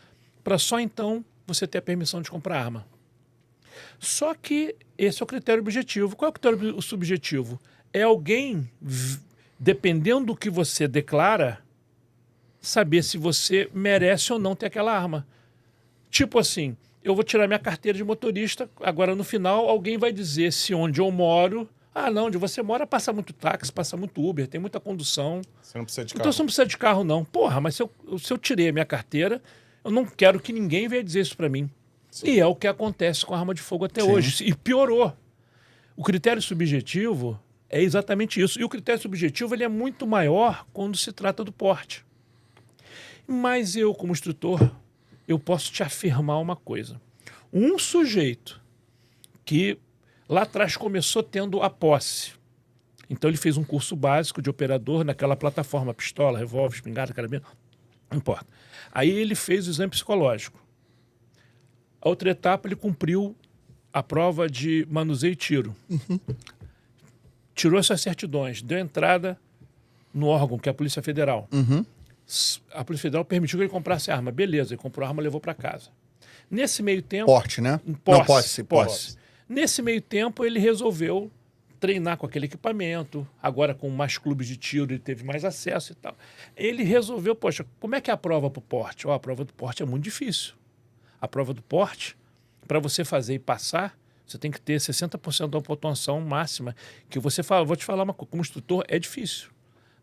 para só então você ter a permissão de comprar arma. Só que esse é o critério objetivo. Qual é o critério subjetivo? É alguém, dependendo do que você declara, saber se você merece ou não ter aquela arma. Tipo assim, eu vou tirar minha carteira de motorista, agora no final alguém vai dizer se onde eu moro... Ah, não, onde você mora passa muito táxi, passa muito Uber, tem muita condução. Você não precisa de carro. Então você não precisa de carro, não. Porra, mas se eu tirei a minha carteira, eu não quero que ninguém venha dizer isso para mim. Sim. E é o que acontece com a arma de fogo até hoje. E piorou. O critério subjetivo é exatamente isso. E o critério subjetivo ele é muito maior quando se trata do porte. Mas eu, como instrutor, eu posso te afirmar uma coisa. Um sujeito que... lá atrás começou tendo a posse. Então ele fez um curso básico de operador naquela plataforma, pistola, revólver, espingarda, carabina, não importa. Aí ele fez o exame psicológico. A outra etapa ele cumpriu a prova de manuseio e tiro. Tirou essas certidões, deu entrada no órgão, que é a Polícia Federal. A Polícia Federal permitiu que ele comprasse arma. Beleza, ele comprou a arma e levou para casa. Nesse meio tempo... Porte, né? Não, posse. Nesse meio tempo, ele resolveu treinar com aquele equipamento. Agora, com mais clubes de tiro, ele teve mais acesso e tal. Ele resolveu, poxa, como é que é a prova para o porte? A prova do porte é muito difícil. A prova do porte, para você fazer e passar, você tem que ter 60% da pontuação máxima. Que você fala, vou te falar uma coisa, como instrutor, é difícil.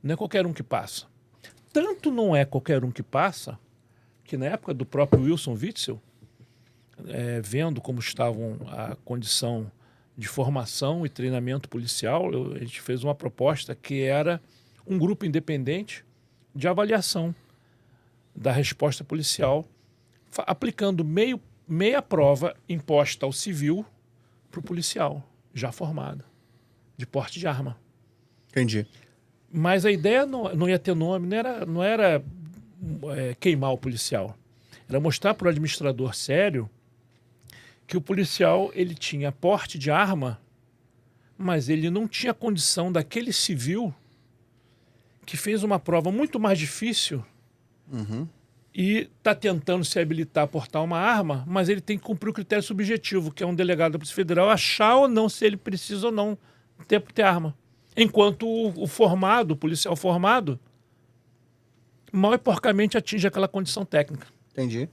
Não é qualquer um que passa. Tanto não é qualquer um que passa, que na época do próprio Wilson Witzel, vendo como estavam a condição de formação e treinamento policial, a gente fez uma proposta que era um grupo independente de avaliação da resposta policial, aplicando meia prova imposta ao civil para o policial, já formado, de porte de arma. Entendi. Mas a ideia não ia ter nome, não era queimar o policial. Era mostrar para o administrador sério que o policial ele tinha porte de arma, mas ele não tinha condição daquele civil que fez uma prova muito mais difícil e está tentando se habilitar a portar uma arma, mas ele tem que cumprir o critério subjetivo, que é um delegado da Polícia Federal achar ou não se ele precisa ou não ter arma. Enquanto o policial formado, mal e porcamente atinge aquela condição técnica. Entendi.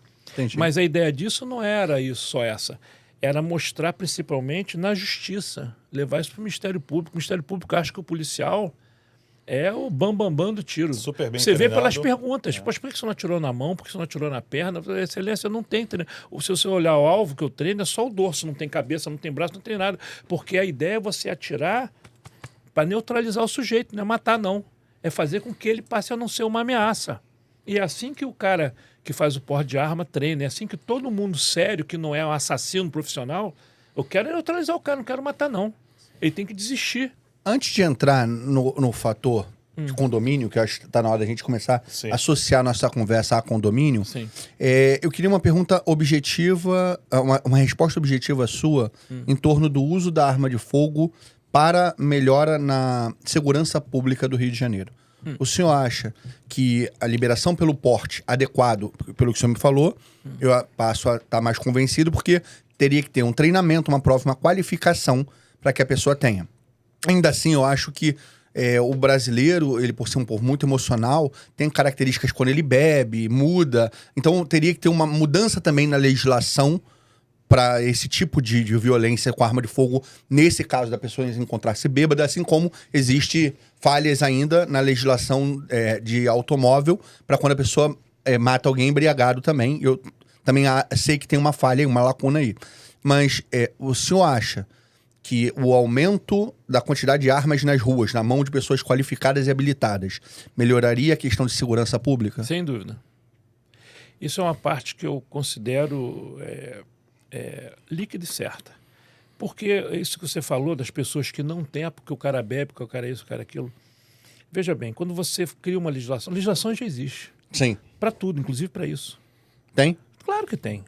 Mas a ideia disso não era só essa. Era mostrar principalmente na justiça, levar isso para o Ministério Público. O Ministério Público acha que o policial é o bambambam do tiro. Super bem Você vê treinado. pelas perguntas. Poxa, por que você não atirou na mão? Por que você não atirou na perna? Excelência, não tem treino. Se você olhar o alvo que eu treino, é só o dorso. Não tem cabeça, não tem braço, não tem nada. Porque a ideia é você atirar para neutralizar o sujeito, não é matar, não. É fazer com que ele passe a não ser uma ameaça. E é assim que o cara que faz o porte de arma treina. É assim que todo mundo sério, que não é um assassino profissional, eu quero neutralizar o cara, não quero matar, não. Ele tem que desistir. Antes de entrar no fator de condomínio, que eu acho que está na hora da gente começar a associar nossa conversa a condomínio, eu queria uma pergunta objetiva, uma resposta objetiva sua em torno do uso da arma de fogo para melhora na segurança pública do Rio de Janeiro. O senhor acha que a liberação pelo porte adequado, pelo que o senhor me falou, eu passo a estar mais convencido, porque teria que ter um treinamento, uma prova, uma qualificação para que a pessoa tenha. Ainda assim, eu acho que o brasileiro, ele por ser um povo muito emocional, tem características quando ele bebe, muda. Então, teria que ter uma mudança também na legislação para esse tipo de violência com arma de fogo, nesse caso da pessoa encontrar-se bêbada, assim como existe falhas ainda na legislação de automóvel para quando a pessoa mata alguém embriagado também. Eu também sei que tem uma falha, uma lacuna aí. Mas o senhor acha que o aumento da quantidade de armas nas ruas, na mão de pessoas qualificadas e habilitadas, melhoraria a questão de segurança pública? Sem dúvida. Isso é uma parte que eu considero líquida e certa. Porque isso que você falou das pessoas que não têm, porque o cara bebe, porque o cara é isso, o cara é aquilo. Veja bem, quando você cria uma legislação, a legislação já existe. Sim. Para tudo, inclusive para isso. Tem? Claro que tem.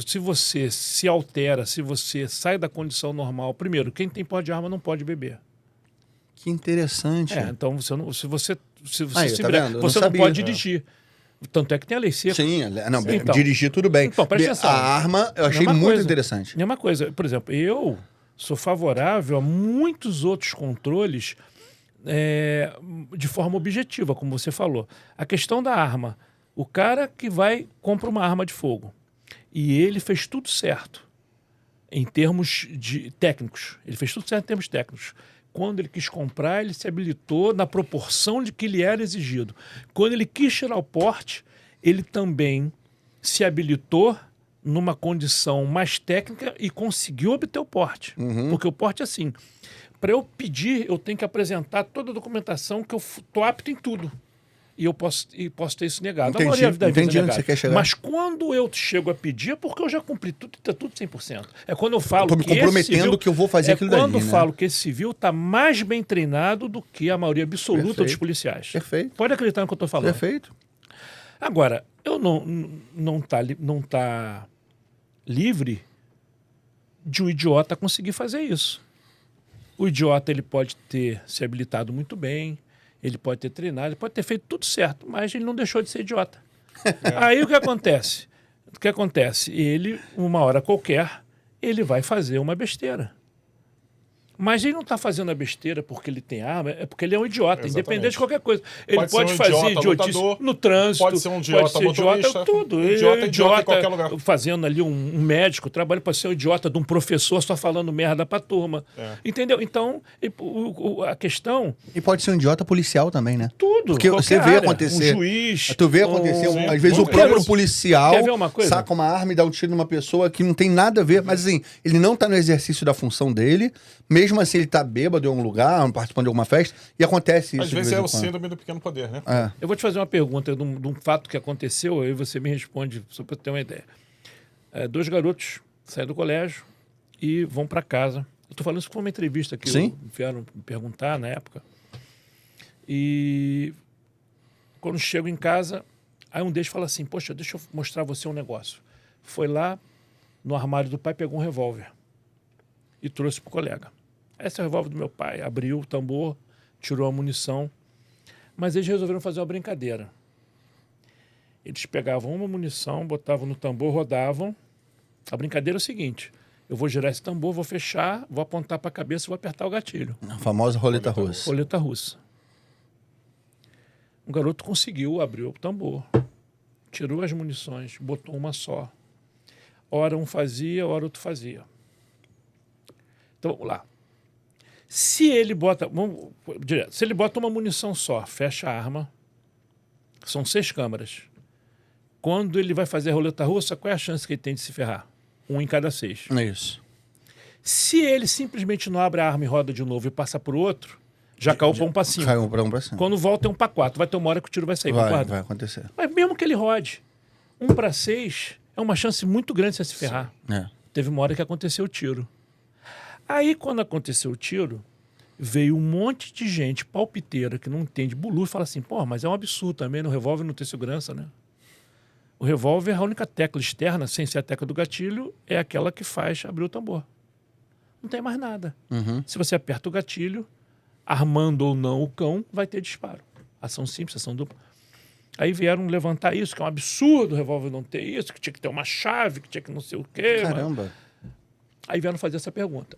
Se você se altera, se você sai da condição normal, primeiro, quem tem porte de arma não pode beber. Que interessante. Então você não, se você tá vendo? você não pode dirigir. Tanto é que tem a lei seca. Sim, não, Então, dirigir tudo bem. Então, presta atenção. A arma eu achei muito interessante. Mesma coisa. Por exemplo, eu sou favorável a muitos outros controles de forma objetiva, como você falou. A questão da arma. O cara que compra uma arma de fogo e ele fez tudo certo em termos técnicos. Ele fez tudo certo em termos técnicos. Quando ele quis comprar, ele se habilitou na proporção de que lhe era exigido. Quando ele quis tirar o porte, ele também se habilitou numa condição mais técnica e conseguiu obter o porte. Porque o porte é assim. Para eu pedir, eu tenho que apresentar toda a documentação que eu estou apto em tudo. E eu posso ter isso negado. Entendi onde você quer chegar. Mas quando eu chego a pedir, é porque eu já cumpri tudo e está tudo 100%. É quando eu falo Estou me comprometendo que eu vou fazer aquilo dali. É quando eu falo que esse civil está mais bem treinado do que a maioria absoluta dos policiais. Perfeito. Pode acreditar no que eu estou falando. Perfeito. Agora, eu não tá livre de um idiota conseguir fazer isso. O idiota ele pode ter se habilitado muito bem, ele pode ter treinado, ele pode ter feito tudo certo, mas ele não deixou de ser idiota. Aí o que acontece? Ele, uma hora qualquer, ele vai fazer uma besteira. Mas ele não está fazendo a besteira porque ele tem arma, é porque ele é um idiota, Exatamente. independente de qualquer coisa. Ele Pode pode ser um fazer idiota idiotice lutador, no trânsito, pode ser um idiota motorista, tudo. idiota em qualquer lugar. Fazendo ali um médico, trabalho pode ser um idiota de um professor só falando merda pra turma. Entendeu? Então, a questão... E pode ser um idiota policial também, né? Tudo. Porque você vê área, acontecer. Um juiz. Tu vê acontecer, Sim, às vezes o muitas próprio vezes. policial Quer ver uma coisa? saca uma arma e dá um tiro numa pessoa que não tem nada a ver. Mas assim, ele não tá no exercício da função dele, mesmo assim ele tá bêbado em algum lugar, participando de alguma festa, e acontece isso. Às vezes é o síndrome do pequeno poder, né? É. Eu vou te fazer uma pergunta de um fato que aconteceu, aí você me responde, só para ter uma ideia. 2 garotos saem do colégio e vão para casa. Eu estou falando isso com uma entrevista que vieram me perguntar na época. E quando chego em casa, aí um deles fala assim, poxa, deixa eu mostrar a você um negócio. Foi lá no armário do pai, pegou um revólver e trouxe para o colega. Esse é o revólver do meu pai. Abriu o tambor, tirou a munição. Mas eles resolveram fazer uma brincadeira. Eles pegavam uma munição, botavam no tambor, rodavam. A brincadeira é o seguinte: eu vou girar esse tambor, vou fechar, vou apontar para a cabeça e vou apertar o gatilho. A famosa roleta russa. Roleta russa. Um garoto conseguiu abrir o tambor, tirou as munições, botou uma só. Ora um fazia, ora outro fazia. Então, vamos lá. Se ele bota, se ele bota uma munição só, fecha a arma, são 6 câmaras. Quando ele vai fazer a roleta russa, qual é a chance que ele tem de se ferrar? 1 em cada 6. É isso. Se ele simplesmente não abre a arma e roda de novo e passa para o outro, já caiu para 1 para 5. Caiu para 1 para 5. Quando volta é 1 para 4. Vai ter uma hora que o tiro vai sair. Vai acontecer. Mas mesmo que ele rode 1 para 6, é uma chance muito grande de você se ferrar. É. Teve uma hora que aconteceu o tiro. Aí, quando aconteceu o tiro, veio um monte de gente palpiteira que não entende bulu e fala assim, pô, mas é um absurdo também no revólver não ter segurança, né? O revólver, a única tecla externa, sem ser a tecla do gatilho, é aquela que faz abrir o tambor. Não tem mais nada. Se você aperta o gatilho, armando ou não o cão, vai ter disparo. Ação simples, ação dupla. Aí vieram levantar isso, que é um absurdo o revólver não ter isso, que tinha que ter uma chave, que tinha que não sei o quê. Caramba. Aí vieram fazer essa pergunta.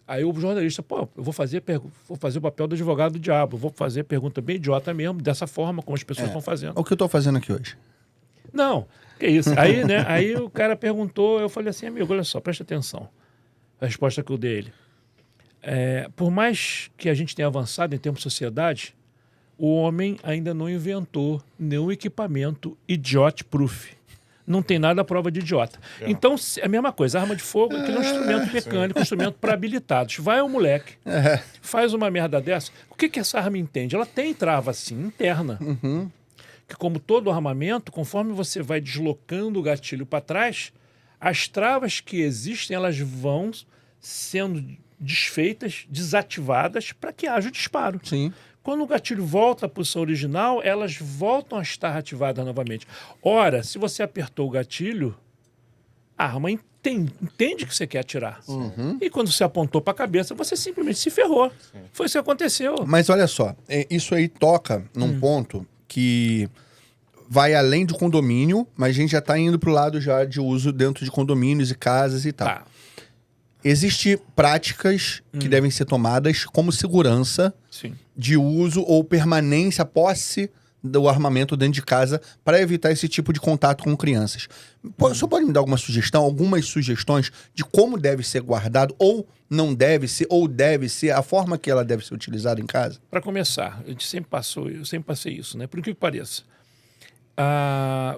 Aí o jornalista, pô, eu vou fazer o papel do advogado do diabo, vou fazer pergunta bem idiota mesmo, dessa forma como as pessoas estão fazendo. É o que eu tô fazendo aqui hoje. Não, que isso. Aí, né, aí o cara perguntou, eu falei assim, amigo, olha só, presta atenção. A resposta que eu dei a ele. Por mais que a gente tenha avançado em termos de sociedade, o homem ainda não inventou nenhum equipamento idiot-proof. Não tem nada à prova de idiota. Então, é a mesma coisa. Arma de fogo que não é um instrumento mecânico, um instrumento para habilitados. Vai o moleque, faz uma merda dessa. O que essa arma entende? Ela tem trava, sim, interna. Que como todo armamento, conforme você vai deslocando o gatilho para trás, as travas que existem, elas vão sendo desfeitas, desativadas, para que haja o disparo. Sim. Quando o gatilho volta à posição original, elas voltam a estar ativadas novamente. Ora, se você apertou o gatilho, a arma entende que você quer atirar. E quando você apontou para a cabeça, você simplesmente se ferrou. Foi isso que aconteceu. Mas olha só, isso aí toca num ponto que vai além do condomínio, mas a gente já está indo para o lado já de uso dentro de condomínios e casas e tal. Tá. Existem práticas que devem ser tomadas como segurança Sim. de uso ou permanência, posse do armamento dentro de casa para evitar esse tipo de contato com crianças. Só pode me dar alguma sugestão, algumas sugestões de como deve ser guardado ou não deve ser, ou deve ser, a forma que ela deve ser utilizada em casa? Para começar, eu sempre passei isso, né? Por que pareça.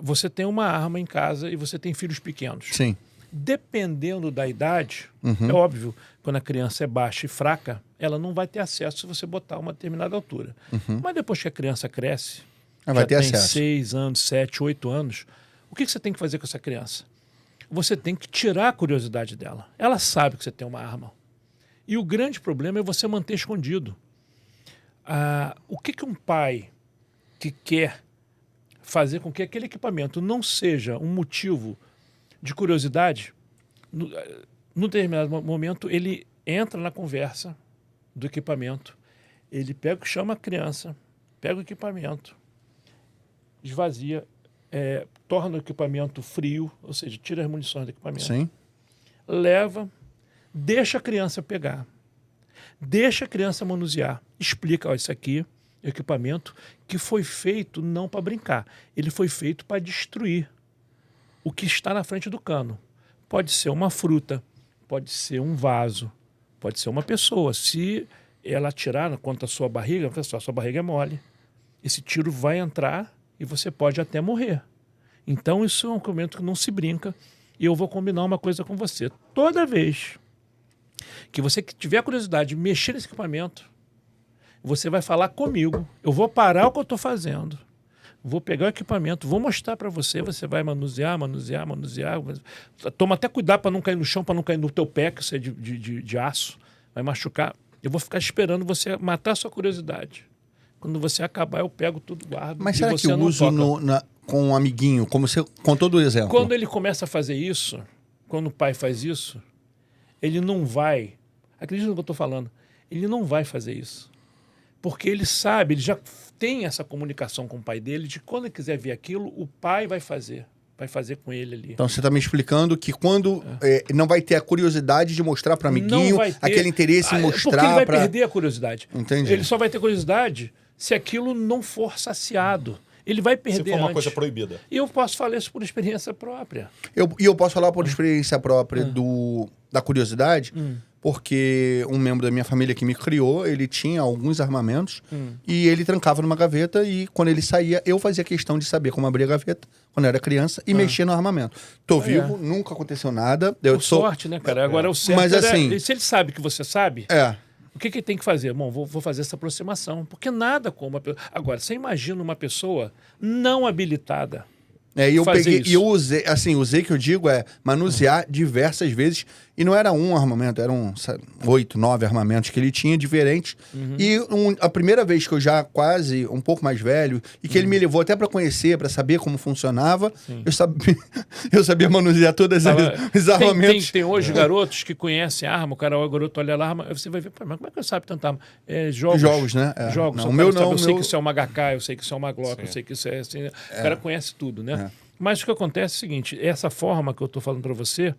Você tem uma arma em casa e você tem filhos pequenos. Sim. Dependendo da idade, é óbvio, quando a criança é baixa e fraca, ela não vai ter acesso se você botar uma determinada altura. Mas depois que a criança cresce, Ela vai já ter tem acesso. 6 anos, 7, 8 anos, o que você tem que fazer com essa criança? Você tem que tirar a curiosidade dela. Ela sabe que você tem uma arma. E o grande problema é você manter escondido. O que um pai que quer fazer com que aquele equipamento não seja um motivo de curiosidade, num determinado momento, ele entra na conversa do equipamento, ele chama a criança, pega o equipamento, esvazia, torna o equipamento frio, ou seja, tira as munições do equipamento, Sim. leva, deixa a criança pegar. Deixa a criança manusear. Explica, ó, isso aqui é equipamento que foi feito não para brincar. Ele foi feito para destruir o que está na frente do cano. Pode ser uma fruta, pode ser um vaso, pode ser uma pessoa. Se ela atirar contra a sua barriga, pessoal, a sua barriga é mole. Esse tiro vai entrar e você pode até morrer. Então isso é um equipamento que não se brinca. E eu vou combinar uma coisa com você. Toda vez que você tiver curiosidade de mexer nesse equipamento, você vai falar comigo. Eu vou parar o que eu estou fazendo. Vou pegar o equipamento, vou mostrar para você. Você vai manusear. Toma até cuidado para não cair no chão, para não cair no teu pé, que isso é de aço. Vai machucar. Eu vou ficar esperando você matar a sua curiosidade. Quando você acabar, eu pego tudo, guardo. Mas será que eu uso com um amiguinho, como você contou do exemplo? Quando ele começa a fazer isso, quando o pai faz isso, ele não vai... Acredita no que eu estou falando? Ele não vai fazer isso. Porque ele sabe, ele já tem essa comunicação com o pai dele, de quando ele quiser ver aquilo, o pai vai fazer com ele ali. Então você está me explicando que quando não vai ter a curiosidade de mostrar para o amiguinho, aquele interesse em mostrar... Porque ele vai perder a curiosidade. Entendi. Ele só vai ter curiosidade se aquilo não for saciado. Ele vai perder se for uma antes. Coisa proibida. E eu posso falar isso por experiência própria. Eu posso falar por experiência própria da curiosidade, porque um membro da minha família que me criou, ele tinha alguns armamentos e ele trancava numa gaveta e quando ele saía, eu fazia questão de saber como abrir a gaveta quando eu era criança e mexer no armamento. Tô vivo, nunca aconteceu nada. Por sorte, né, cara? Agora o certo mas, assim, se ele sabe que você sabe... O que ele tem que fazer? Bom, vou fazer essa aproximação. Porque nada como... Agora, você imagina uma pessoa não habilitada. E eu peguei, e eu usei que eu digo manusear diversas vezes, e não era um armamento, eram 8, 9 armamentos que ele tinha diferentes. E a primeira vez que eu já quase um pouco mais velho, e que ele me levou até para conhecer, para saber como funcionava, eu sabia manusear todos os armamentos. Tem hoje garotos que conhecem a arma, o garoto olha a arma, você vai ver, mas como é que eu sabe tanta arma? Jogos, né? Jogos. Não, o meu não. Eu sei que isso é uma HK, eu sei que isso é uma Glock, eu sei que isso é assim. O cara conhece tudo, né? Mas o que acontece é o seguinte, essa forma que eu estou falando para você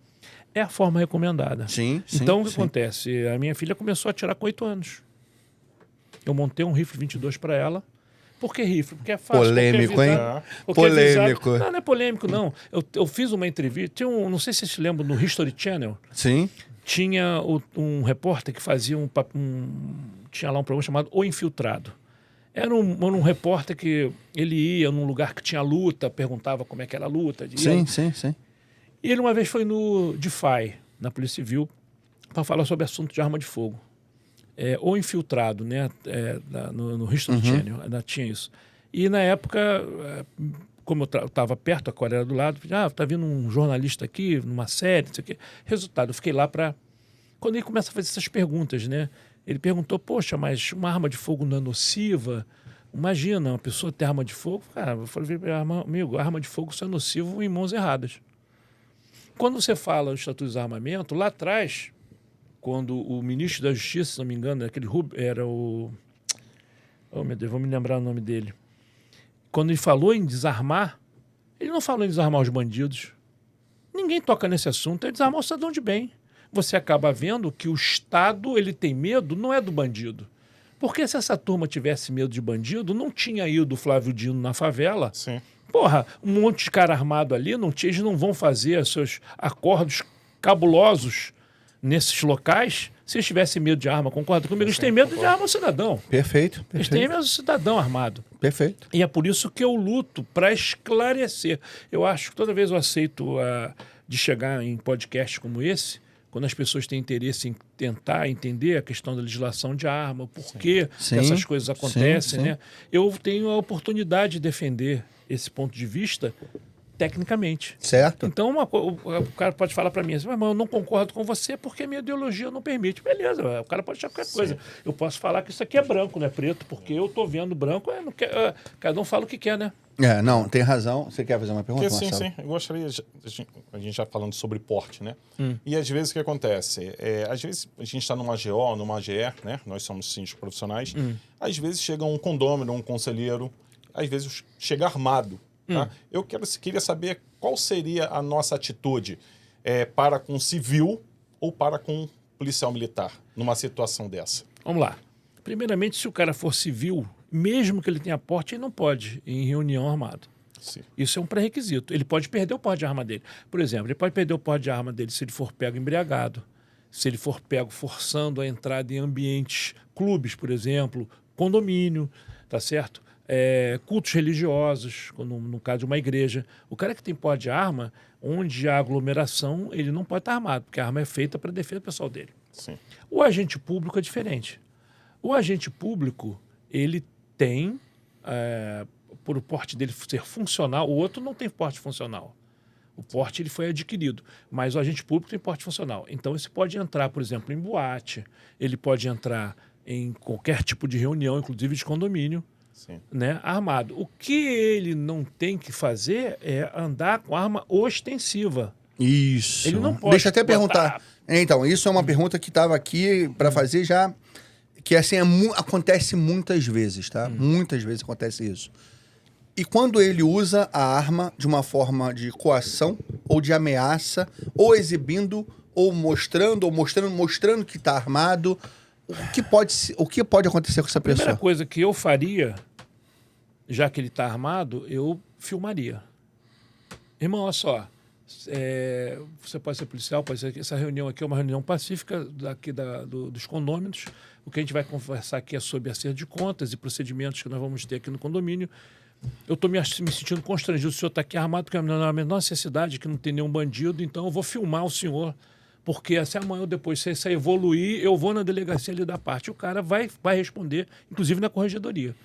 é a forma recomendada. Então o que acontece? A minha filha começou a atirar com 8 anos. Eu montei um rifle 22 para ela. Por que rifle? Porque é fácil. Polêmico, hein? Polêmico. Não é polêmico, não. Eu fiz uma entrevista, não sei se vocês se lembram, no History Channel. Sim. Tinha um repórter que fazia tinha lá um programa chamado O Infiltrado. Era um repórter que ele ia num lugar que tinha luta, perguntava como é que era a luta. Sim. E ele uma vez foi no DeFi, na Polícia Civil, para falar sobre assunto de arma de fogo. O Infiltrado, né? No History Channel, ainda tinha isso. E na época, como eu estava perto, a Coreia do lado, tá vindo um jornalista aqui, numa série, não sei o quê. Resultado, eu fiquei lá para... Quando ele começa a fazer essas perguntas, né? Ele perguntou, poxa, mas uma arma de fogo não é nociva? Imagina, uma pessoa ter arma de fogo. Cara, eu falei, amigo, a arma de fogo só é nocivo em mãos erradas. Quando você fala do Estatuto de Desarmamento, lá atrás, quando o ministro da Justiça, se não me engano, era o... Oh, meu Deus, vou me lembrar o nome dele. Quando ele falou em desarmar, ele não falou em desarmar os bandidos. Ninguém toca nesse assunto, é desarmar o cidadão de bem. Você acaba vendo que o Estado ele tem medo, não é do bandido. Porque se essa turma tivesse medo de bandido, não tinha ido o Flávio Dino na favela. Sim. Porra, um monte de cara armado ali, eles não vão fazer seus acordos cabulosos nesses locais se eles tivessem medo de arma. Concorda comigo? Eles têm medo de arma ao cidadão. Perfeito. Eles têm medo do cidadão armado. Perfeito. E é por isso que eu luto para esclarecer. Eu acho que toda vez eu aceito de chegar em podcast como esse, quando as pessoas têm interesse em tentar entender a questão da legislação de arma, por que essas coisas acontecem, né? Eu tenho a oportunidade de defender esse ponto de vista tecnicamente. Certo. Então, o cara pode falar para mim assim, mas eu não concordo com você porque a minha ideologia não permite. Beleza, o cara pode achar qualquer coisa. Eu posso falar que isso aqui é branco, não é preto, porque eu tô vendo branco, cada um fala o que quer, né? Não, tem razão. Você quer fazer uma pergunta, Marcelo? Sim. Eu gostaria, a gente já falando sobre porte, né? E às vezes o que acontece? Às vezes a gente está numa GO, numa AGE, né? Nós somos síndicos profissionais. Às vezes chega um condômino, um conselheiro, às vezes chega armado. Tá? Eu queria saber qual seria a nossa atitude para com civil ou para com policial militar numa situação dessa? Vamos lá. Primeiramente, se o cara for civil, mesmo que ele tenha porte, ele não pode ir em reunião armado. Sim. Isso é um pré-requisito. Ele pode perder o porte de arma dele. Por exemplo, ele pode perder o porte de arma dele se ele for pego embriagado, se ele for pego forçando a entrada em ambientes, clubes, por exemplo, condomínio, tá certo? Cultos religiosos, no caso de uma igreja. O cara que tem porte de arma, onde há aglomeração, ele não pode estar armado, porque a arma é feita para defesa pessoal dele. Sim. O agente público é diferente. O agente público, ele tem, por o porte dele ser funcional, o outro não tem porte funcional. O porte ele foi adquirido, mas o agente público tem porte funcional. Então, você pode entrar, por exemplo, em boate, ele pode entrar em qualquer tipo de reunião, inclusive de condomínio, Sim. né, armado. O que ele não tem que fazer é andar com arma ostensiva. Isso. Ele não pode Deixa eu até botar- perguntar. Então, isso é uma pergunta que estava aqui para fazer já, que assim, acontece muitas vezes, tá? Muitas vezes acontece isso. E quando ele usa a arma de uma forma de coação ou de ameaça, ou exibindo, ou mostrando que está armado, o que pode acontecer com essa A primeira pessoa? coisa que eu faria, já que ele está armado, eu filmaria. Irmão, olha só, você pode ser policial, pode ser. Essa reunião aqui é uma reunião pacífica daqui dos condôminos. O que a gente vai conversar aqui é sobre acerto de contas e procedimentos que nós vamos ter aqui no condomínio. Eu estou me sentindo constrangido, o senhor está aqui armado, porque não é menor necessidade, que não tem nenhum bandido, então eu vou filmar o senhor, porque se amanhã ou depois se isso evoluir, eu vou na delegacia ali da parte. O cara vai responder, inclusive na corregedoria.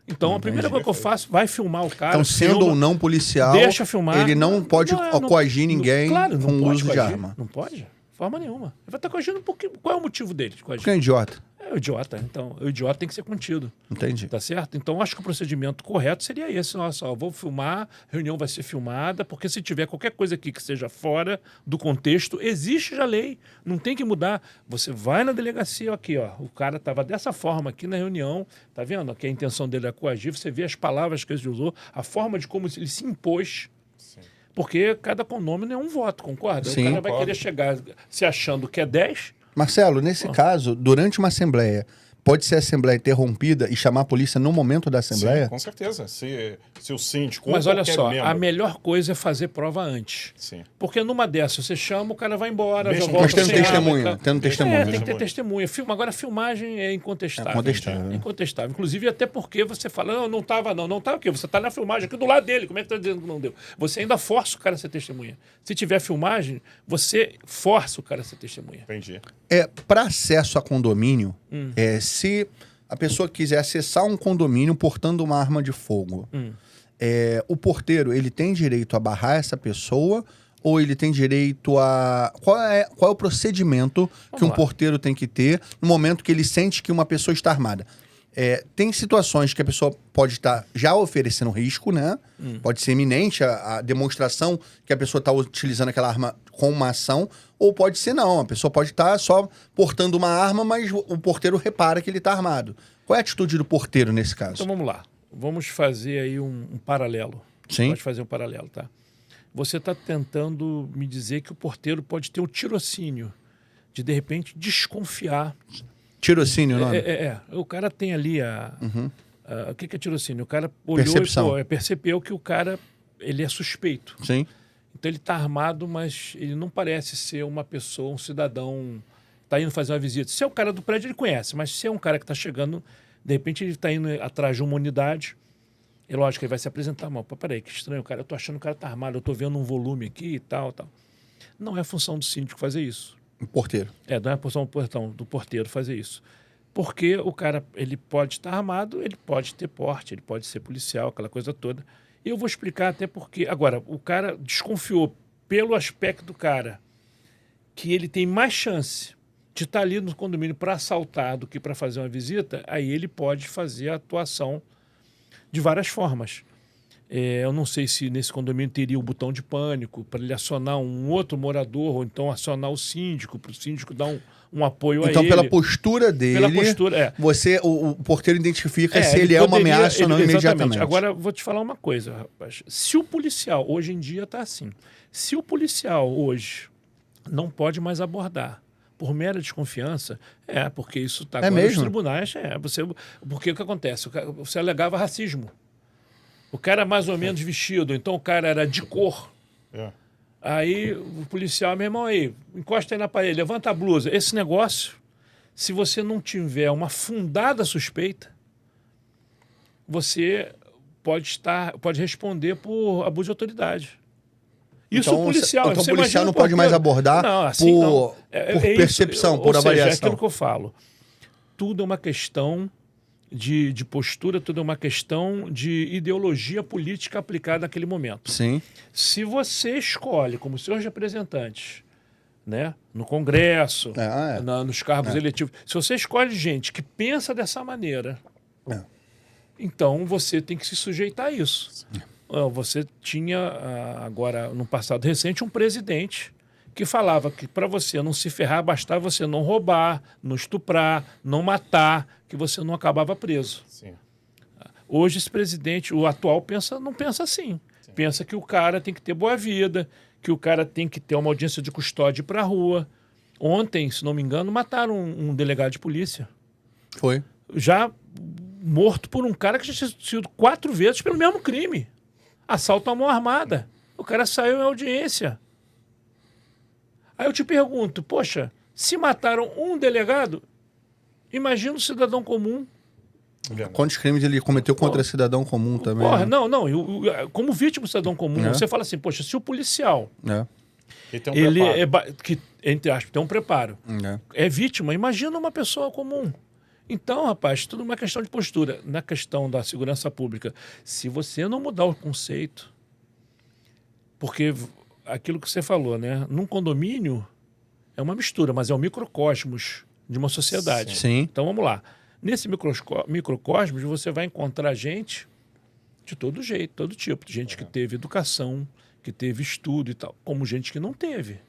Então, a primeira coisa que eu faço, vai filmar o cara. Então, sendo filma, ou não policial, deixa filmar. ele não pode coagir ninguém claro, com não o pode uso de coagir, arma. Não pode, de forma nenhuma. Ele vai estar coagindo porque qual é o motivo dele de coagir? Porque é idiota. É o idiota. Então, o idiota tem que ser contido. Entendi. Tá certo? Então, acho que o procedimento correto seria esse. Olha só, vou filmar, a reunião vai ser filmada, porque se tiver qualquer coisa aqui que seja fora do contexto, existe já lei, não tem que mudar. Você vai na delegacia, aqui, ó, o cara estava dessa forma aqui na reunião, tá vendo? Aqui a intenção dele é coagir, você vê as palavras que ele usou, a forma de como ele se impôs. Sim. Porque cada condomínio é um voto, concorda? Sim. O cara vai Concordo. querer chegar se achando que é 10. Marcelo, nesse caso, durante uma assembleia, pode ser a assembleia interrompida e chamar a polícia no momento da assembleia? Sim, com certeza. Se o síndico Mas ou olha qualquer só, membro... a melhor coisa é fazer prova antes. Sim. Porque numa dessas você chama, o cara vai embora, Mesmo já com volta. Mas tendo você abre, testemunha, tá? tendo testemunha. Tem que ter testemunha. Agora, a filmagem é incontestável. É incontestável. É incontestável. Inclusive, até porque você fala, não estava não. Não estava o quê? Você está na filmagem aqui do lado dele. Como é que está dizendo que não deu? Você ainda força o cara a ser testemunha. Se tiver filmagem, você força o cara a ser testemunha. Entendi. Para acesso a condomínio, se a pessoa quiser acessar um condomínio portando uma arma de fogo, o porteiro, ele tem direito a barrar essa pessoa ou ele tem direito a... Qual é o procedimento que um lá. porteiro tem que ter no momento que ele sente que uma pessoa está armada? Tem situações que a pessoa pode estar já oferecendo risco, né? Pode ser iminente a demonstração que a pessoa está utilizando aquela arma com uma ação, ou pode ser não. A pessoa pode estar só portando uma arma, mas o porteiro repara que ele está armado. Qual é a atitude do porteiro nesse caso? Então vamos lá. Vamos fazer aí um paralelo. Sim. Pode fazer um paralelo, tá? Você está tentando me dizer que o porteiro pode ter o tirocínio de repente, desconfiar. Tirocínio, não O cara tem ali o que é tirocínio? O cara olhou Percepção. e percebeu que o cara ele é suspeito. Sim. Então ele está armado, mas ele não parece ser uma pessoa, um cidadão, está indo fazer uma visita. Se é o cara do prédio, ele conhece, mas se é um cara que está chegando, de repente ele está indo atrás de uma unidade, é lógico que ele vai se apresentar, mas peraí, que estranho, cara, eu estou achando que o cara está armado, eu estou vendo um volume aqui e tal. Não é função do síndico fazer isso. O porteiro. Não é função do porteiro fazer isso. Porque o cara, ele pode estar armado, ele pode ter porte, ele pode ser policial, aquela coisa toda. E eu vou explicar até porque... Agora, o cara desconfiou pelo aspecto do cara que ele tem mais chance de estar ali no condomínio para assaltar do que para fazer uma visita, aí ele pode fazer a atuação de várias formas. Eu não sei se nesse condomínio teria o botão de pânico para ele acionar um outro morador ou então acionar o síndico, para o síndico dar um apoio a ele. Então, pela postura dele, o porteiro identifica se ele é uma ameaça ou não imediatamente. Agora, vou te falar uma coisa, rapaz. Se o policial, hoje em dia está assim, se o policial hoje não pode mais abordar por mera desconfiança, porque isso está É agora nos mesmo? tribunais, porque o que acontece? Você alegava racismo. O cara mais ou menos vestido, então o cara era de cor. É. Aí o policial, meu irmão, aí, encosta aí na parede, levanta a blusa. Esse negócio, se você não tiver uma fundada suspeita, você pode responder por abuso de autoridade. Isso Então, o policial. então o você policial imagina não o pode mais porteiro. abordar Não, assim por não. percepção, Ou por seja, avaliação. É aquilo que eu falo. Tudo é uma questão de postura, tudo é uma questão de ideologia política aplicada naquele momento. Sim. Se você escolhe como seus representantes, né, no Congresso, nos cargos eletivos, se você escolhe gente que pensa dessa maneira, então você tem que se sujeitar a isso. Você tinha, agora, no passado recente, um presidente que falava que para você não se ferrar, bastava você não roubar, não estuprar, não matar, que você não acabava preso. Sim. Hoje esse presidente, o atual, não pensa assim. Sim. Pensa que o cara tem que ter boa vida, que o cara tem que ter uma audiência de custódia para a rua. Ontem, se não me engano, mataram um delegado de polícia. Foi. Já morto por um cara que já tinha sido 4 vezes pelo mesmo crime. Assalto à mão armada. O cara saiu em audiência. Aí eu te pergunto, poxa, se mataram um delegado, imagina um cidadão comum. Quantos crimes ele cometeu contra cidadão comum também? Porra, né? não. Como vítima do cidadão comum, você fala assim, poxa, se o policial, ele que, entre aspas, tem um preparo, é vítima, imagina uma pessoa comum. Então, rapaz, tudo é uma questão de postura. Na questão da segurança pública, se você não mudar o conceito, porque aquilo que você falou, né? Num condomínio é uma mistura, mas é um microcosmos de uma sociedade. Sim. Então, vamos lá. Nesse microcosmos, você vai encontrar gente de todo jeito, todo tipo. Gente que teve educação, que teve estudo e tal, como gente que não teve.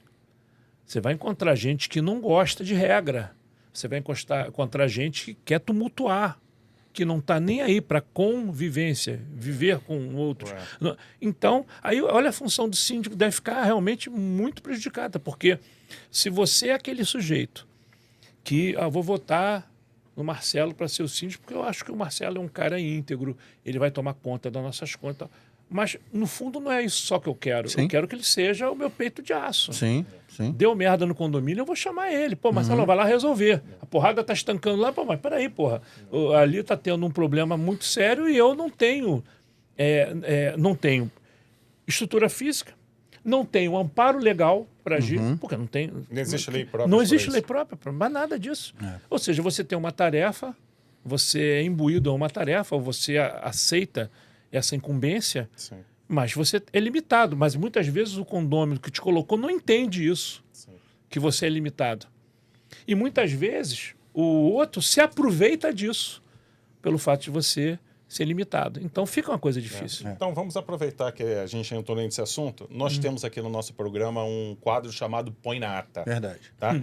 Você vai encontrar gente que não gosta de regra. Você vai encontrar gente que quer tumultuar, que não está nem aí para convivência, viver com outros. Então, aí olha a função do síndico, deve ficar realmente muito prejudicada, porque se você é aquele sujeito que vou votar no Marcelo para ser o síndico, porque eu acho que o Marcelo é um cara íntegro, ele vai tomar conta das nossas contas, mas no fundo não é isso só que eu quero. Sim. Eu quero que ele seja o meu peito de aço. Sim, sim. Deu merda no condomínio, eu vou chamar ele. Pô, Marcelo, vai lá resolver. A porrada tá estancando lá. Pô, mas peraí, porra. Ali tá tendo um problema muito sério e eu não tenho, não tenho estrutura física, não tenho amparo legal para agir, porque não tem... Não existe lei própria. Não existe lei própria, mas nada disso. Ou seja, você tem uma tarefa, você é imbuído a uma tarefa, você aceita essa incumbência, Sim. mas você é limitado. Mas muitas vezes o condômino que te colocou não entende isso, que você é limitado. E muitas vezes o outro se aproveita disso, pelo fato de você ser limitado. Então fica uma coisa difícil. Então vamos aproveitar que a gente entrou nesse assunto. Nós temos aqui no nosso programa um quadro chamado Põe na Ata. Verdade. Tá?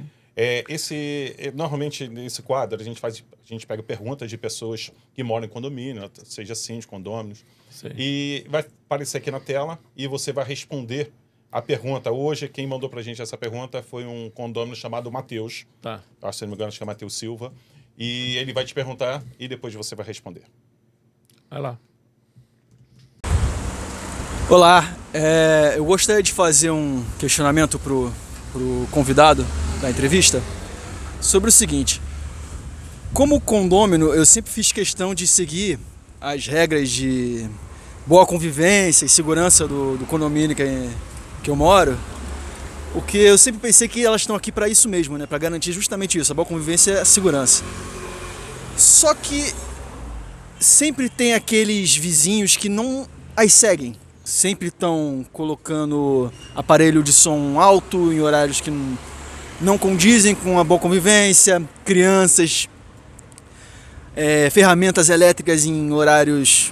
Normalmente, nesse quadro, a gente pega perguntas de pessoas que moram em condomínio, seja síndico, condôminos, e vai aparecer aqui na tela e você vai responder a pergunta. Hoje, quem mandou pra gente essa pergunta foi um condômino chamado Matheus. Tá. Se não me engano, acho que é Matheus Silva. E ele vai te perguntar e depois você vai responder. Vai lá. Olá, eu gostaria de fazer um questionamento pro convidado da entrevista sobre o seguinte: como condômino, eu sempre fiz questão de seguir as regras de boa convivência e segurança do condomínio que eu moro, porque eu sempre pensei que elas estão aqui para isso mesmo, né? Para garantir justamente isso, a boa convivência e a segurança. Só que sempre tem aqueles vizinhos que não as seguem. Sempre estão colocando aparelho de som alto em horários que não condizem com a boa convivência, crianças, ferramentas elétricas em horários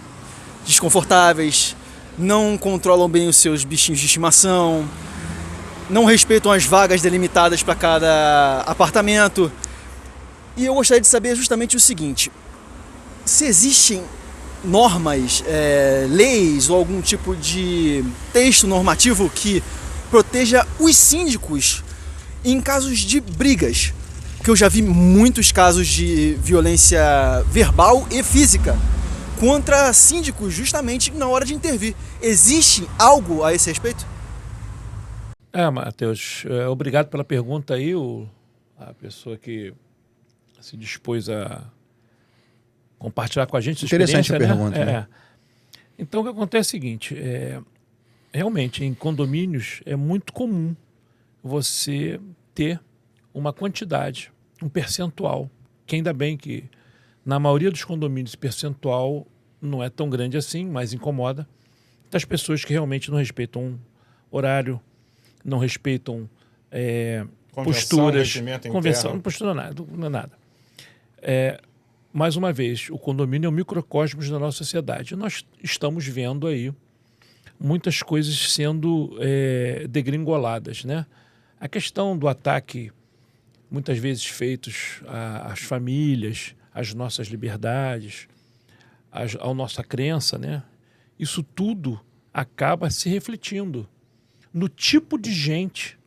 desconfortáveis, não controlam bem os seus bichinhos de estimação, não respeitam as vagas delimitadas para cada apartamento. E eu gostaria de saber justamente o seguinte: se existem normas, leis ou algum tipo de texto normativo que proteja os síndicos em casos de brigas, porque eu já vi muitos casos de violência verbal e física contra síndicos justamente na hora de intervir. Existe algo a esse respeito? Matheus, obrigado pela pergunta aí, a pessoa que se dispôs a compartilhar com a gente sua Interessante a experiência, pergunta, né? Então, o que acontece é o seguinte, realmente, em condomínios é muito comum você ter uma quantidade, um percentual, que ainda bem que na maioria dos condomínios esse percentual não é tão grande assim, mas incomoda, das pessoas que realmente não respeitam horário, não respeitam posturas, convenção, não postura nada, não é nada. Mais uma vez, o condomínio é um microcosmos da nossa sociedade. Nós estamos vendo aí muitas coisas sendo degringoladas, né? A questão do ataque, muitas vezes feitos às famílias, às nossas liberdades, à nossa crença, né? Isso tudo acaba se refletindo no tipo de gente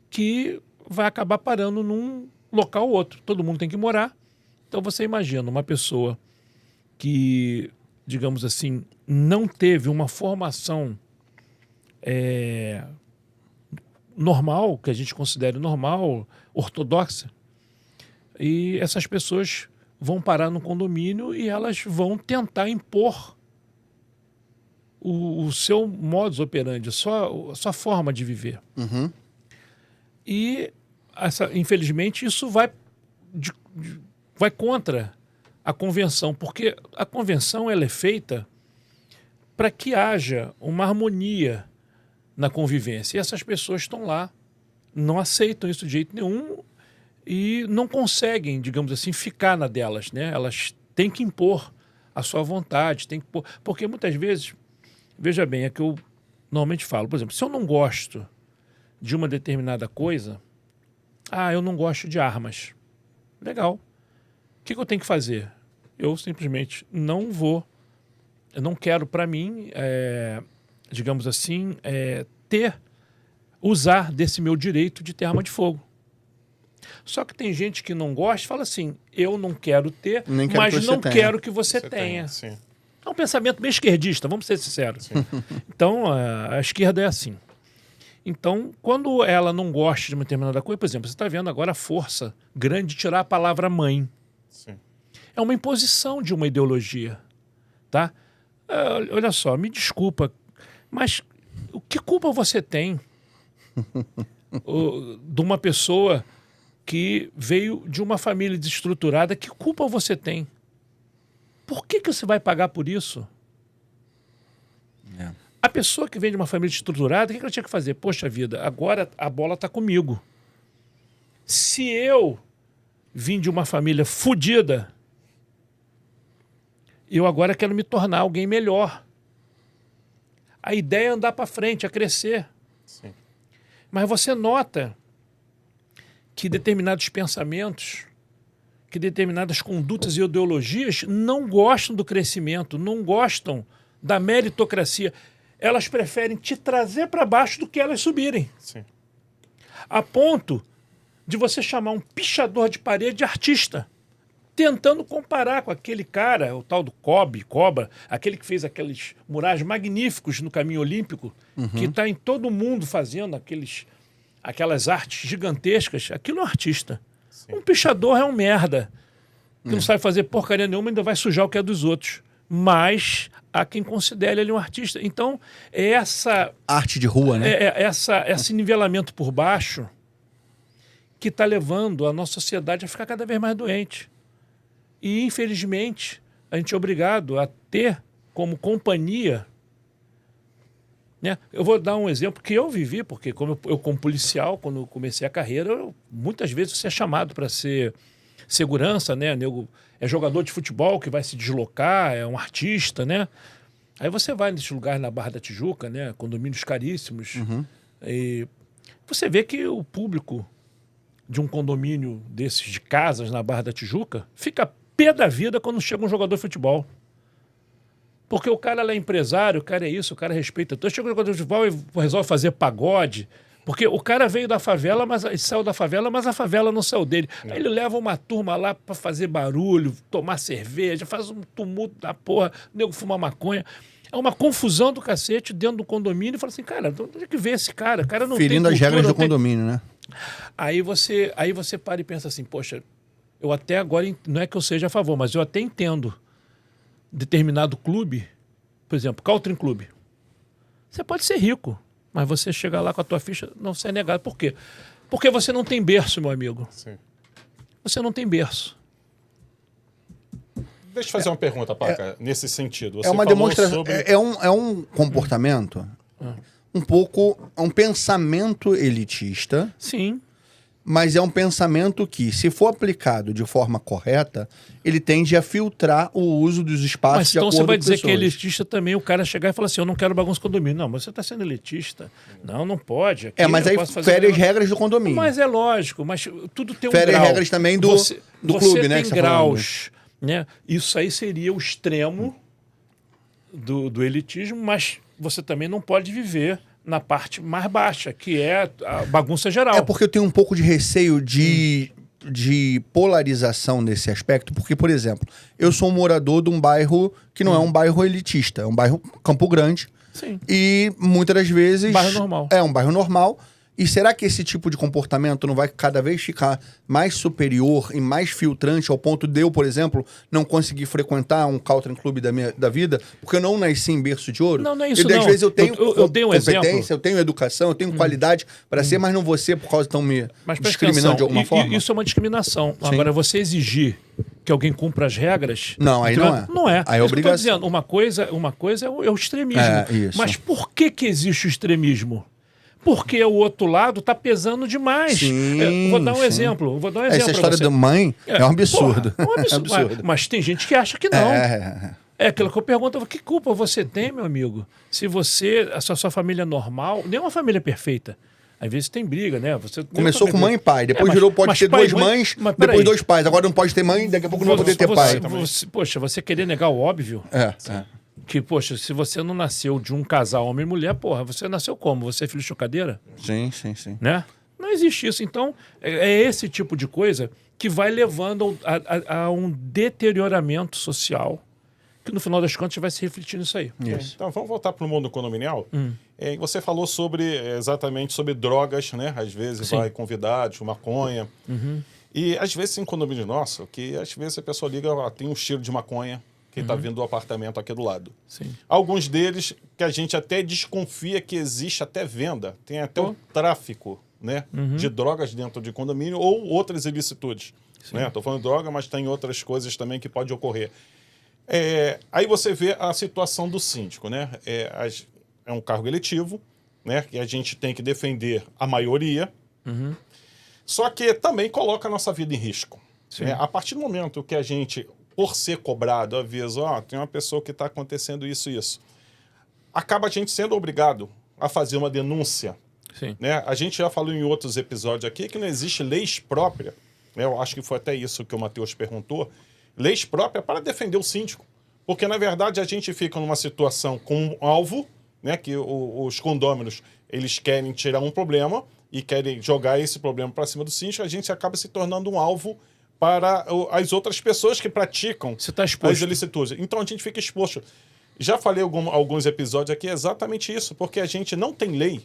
que vai acabar parando num local ou outro. Todo mundo tem que morar. Então você imagina uma pessoa que, digamos assim, não teve uma formação normal, que a gente considere normal, ortodoxa, e essas pessoas vão parar no condomínio e elas vão tentar impor o seu modus operandi, a sua forma de viver. Uhum. E, infelizmente, isso vai contra a convenção, porque a convenção ela é feita para que haja uma harmonia na convivência. E essas pessoas estão lá, não aceitam isso de jeito nenhum e não conseguem, digamos assim, ficar na delas, né? Elas têm que impor a sua vontade, têm que impor, porque muitas vezes, veja bem, é que eu normalmente falo, por exemplo, se eu não gosto de uma determinada coisa, eu não gosto de armas. Legal. O que eu tenho que fazer? Eu simplesmente não vou, eu não quero para mim, digamos assim, usar desse meu direito de ter arma de fogo. Só que tem gente que não gosta e fala assim, eu não quero ter, mas não quero que você tenha. Sim. É um pensamento meio esquerdista, vamos ser sinceros. Então, a esquerda é assim. Então, quando ela não gosta de uma determinada coisa, por exemplo, você está vendo agora a força grande de tirar a palavra mãe. Sim. É uma imposição de uma ideologia, tá? Olha só, me desculpa, mas que culpa você tem de uma pessoa que veio de uma família desestruturada? Que culpa você tem? Por que você vai pagar por isso? A pessoa que vem de uma família desestruturada, o que ela tinha que fazer? Poxa vida, agora a bola está comigo. Se eu vim de uma família fodida, eu agora quero me tornar alguém melhor. A ideia é andar para frente, é crescer. Sim. Mas você nota que determinados pensamentos, que determinadas condutas e ideologias não gostam do crescimento, não gostam da meritocracia. Elas preferem te trazer para baixo do que elas subirem. Sim. A ponto de você chamar um pichador de parede de artista, tentando comparar com aquele cara, o tal do Cobra, aquele que fez aqueles murais magníficos no Caminho Olímpico, que está em todo mundo fazendo aquelas artes gigantescas. Aquilo é um artista. Sim. Um pichador é um merda, que não sabe fazer porcaria nenhuma, ainda vai sujar o que é dos outros. Mas há quem considere ele um artista. Então, essa arte de rua, né? Esse nivelamento por baixo que está levando a nossa sociedade a ficar cada vez mais doente. E, infelizmente, a gente é obrigado a ter como companhia, né? Eu vou dar um exemplo que eu vivi, porque como policial, quando eu comecei a carreira, muitas vezes você é chamado para ser segurança, né? É jogador de futebol que vai se deslocar, é um artista, né? Aí você vai nesse lugar na Barra da Tijuca, né? Condomínios caríssimos. E você vê que o público de um condomínio desses de casas na Barra da Tijuca fica pé da vida quando chega um jogador de futebol. Porque o cara é empresário, o cara é isso, o cara respeita. Então chega um jogador de futebol e resolve fazer pagode, Porque o cara veio da favela, mas saiu da favela, mas a favela não saiu dele. Aí ele leva uma turma lá para fazer barulho, tomar cerveja, faz um tumulto da porra, o nego fuma maconha. É uma confusão do cacete dentro do condomínio e fala assim, cara, onde é que vê esse cara? O cara não Ferindo tem as cultura, regras do não tem... condomínio, né? Aí você para e pensa assim, poxa, eu até agora, não é que eu seja a favor, mas eu até entendo determinado clube, por exemplo, Country Club. Você pode ser rico, mas você chega lá com a tua ficha, não ser negado. Por quê? Porque você não tem berço, meu amigo. Sim. Você não tem berço. Deixa eu fazer uma pergunta, Paca, nesse sentido. Você É uma falou demonstração. sobre... É um comportamento, um pouco. É um pensamento elitista, Sim. mas é um pensamento que, se for aplicado de forma correta, ele tende a filtrar o uso dos espaços Mas de então acordo você vai com dizer que é pessoas. elitista também, o cara chegar e falar assim, eu não quero bagunça condomínio. Não, mas você está sendo elitista. Não, não pode. Aqui Mas eu aí posso fazer fere as negócio. regras do condomínio. Mas é lógico, mas tudo tem um Fere grau. as regras também do clube, né, Você que tem você tá falando. graus, né? Isso aí seria o extremo do elitismo, mas você também não pode viver na parte mais baixa, que é a bagunça geral. É porque eu tenho um pouco de receio de polarização nesse aspecto, porque, por exemplo, eu sou um morador de um bairro que não é um bairro elitista, é um bairro Campo Grande, Sim. e muitas das vezes... Bairro normal. É um bairro normal. E será que esse tipo de comportamento não vai cada vez ficar mais superior e mais filtrante ao ponto de eu, por exemplo, não conseguir frequentar um country club da vida, porque eu não nasci em berço de ouro? Não é isso E às não. vezes eu tenho Eu dei um competência, exemplo. eu tenho educação, eu tenho qualidade para ser, mas não vou ser por causa de estão me Mas presta discriminando atenção, de alguma forma? Isso é uma discriminação. Sim. Agora, você exigir que alguém cumpra as regras... Não, aí não é. Não é. Aí é Isso que eu tô obrigação. dizendo. Uma coisa é o extremismo. É, isso. Mas por que existe o extremismo? Porque o outro lado está pesando demais. Sim, Vou dar um sim. exemplo. Essa história da mãe é um absurdo. Porra, é um absurdo. É absurdo. Mas tem gente que acha que não. É. É aquilo que eu pergunto, que culpa você tem, meu amigo? Se a sua família é normal, nem uma família perfeita. Às vezes tem briga, né? Você Começou com mãe e pai, depois mas- virou, pode mas ter pai e duas mãe- mães, mas depois peraí. dois pais. Agora não pode ter mãe, daqui a pouco não vai poder ter pai. Poxa, você querer negar o óbvio? É. Que, poxa, se você não nasceu de um casal homem e mulher, porra, você nasceu como? Você é filho de chocadeira? Sim. Né? Não existe isso. Então, é esse tipo de coisa que vai levando a um deterioramento social que, no final das contas, vai se refletir nisso aí. Isso. Então, vamos voltar para o mundo condominial. Você falou exatamente sobre drogas, né? Às vezes Sim. vai convidados, maconha. E às vezes em condomínio nosso, que às vezes a pessoa liga, tem um cheiro de maconha que está vindo do apartamento aqui do lado. Sim. Alguns deles que a gente até desconfia que existe até venda, tem até o tráfico, né, de drogas dentro de condomínio ou outras ilicitudes. Estou falando de droga, mas tem outras coisas também que pode ocorrer. Aí você vê a situação do síndico, né? É um cargo eletivo, né? Que a gente tem que defender a maioria, só que também coloca a nossa vida em risco. Né? A partir do momento que a gente, por ser cobrado, avisa, tem uma pessoa que está acontecendo isso e isso, acaba a gente sendo obrigado a fazer uma denúncia. Sim. Né? A gente já falou em outros episódios aqui que não existe leis próprias, né? Eu acho que foi até isso que o Matheus perguntou, leis próprias para defender o síndico. Porque, na verdade, a gente fica numa situação com um alvo, né? Que os condôminos eles querem tirar um problema e querem jogar esse problema para cima do síndico, a gente acaba se tornando um alvo para as outras pessoas que praticam Você está exposto. as ilicitudes. Então, a gente fica exposto. Já falei alguns episódios aqui, é exatamente isso, porque a gente não tem lei,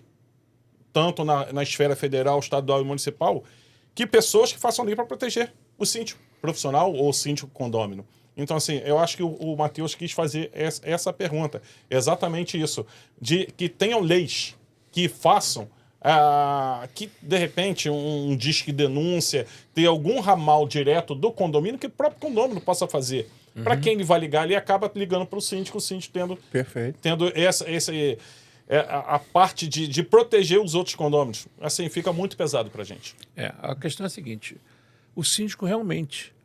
tanto na esfera federal, estadual e municipal, que pessoas que façam lei para proteger o síndico profissional ou o síndico condômino. Então, assim, eu acho que o Matheus quis fazer essa pergunta. Exatamente isso. De que tenham leis que façam que, de repente, um disque denúncia, ter algum ramal direto do condomínio que o próprio condomínio possa fazer. Para quem ele vai ligar, ele acaba ligando para o síndico Perfeito. tendo a parte de proteger os outros condôminos. Assim, fica muito pesado para a gente. A questão é a seguinte, o síndico realmente,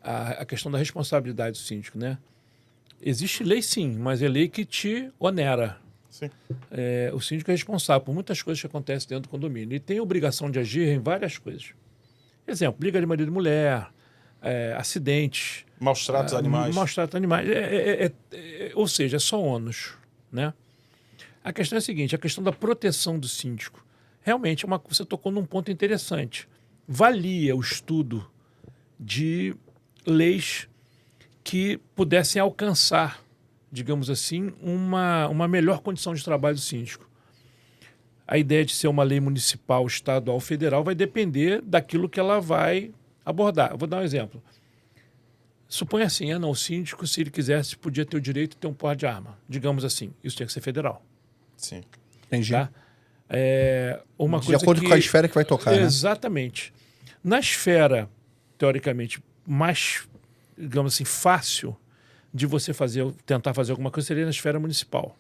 a questão da responsabilidade do síndico, né? Existe lei sim, mas é lei que te onera. Sim. O síndico é responsável por muitas coisas que acontecem dentro do condomínio e tem a obrigação de agir em várias coisas. Exemplo, briga de marido e mulher, acidentes. Maus tratos animais. Maus tratos animais. Ou seja, é só ônus, né? A questão é a seguinte, a questão da proteção do síndico. realmente você tocou num ponto interessante. Valia o estudo de leis que pudessem alcançar, digamos assim, uma melhor condição de trabalho do síndico. A ideia de ser uma lei municipal, estadual, federal vai depender daquilo que ela vai abordar. Eu vou dar um exemplo. Suponha assim, o síndico, se ele quisesse, podia ter o direito de ter um porte de arma. Digamos assim, isso tinha que ser federal. Sim. Entendi. Tá? Uma De coisa acordo com a esfera que vai tocar, né? Exatamente. Na esfera, teoricamente, mais, digamos assim, fácil de você tentar fazer alguma coisa seria na esfera municipal.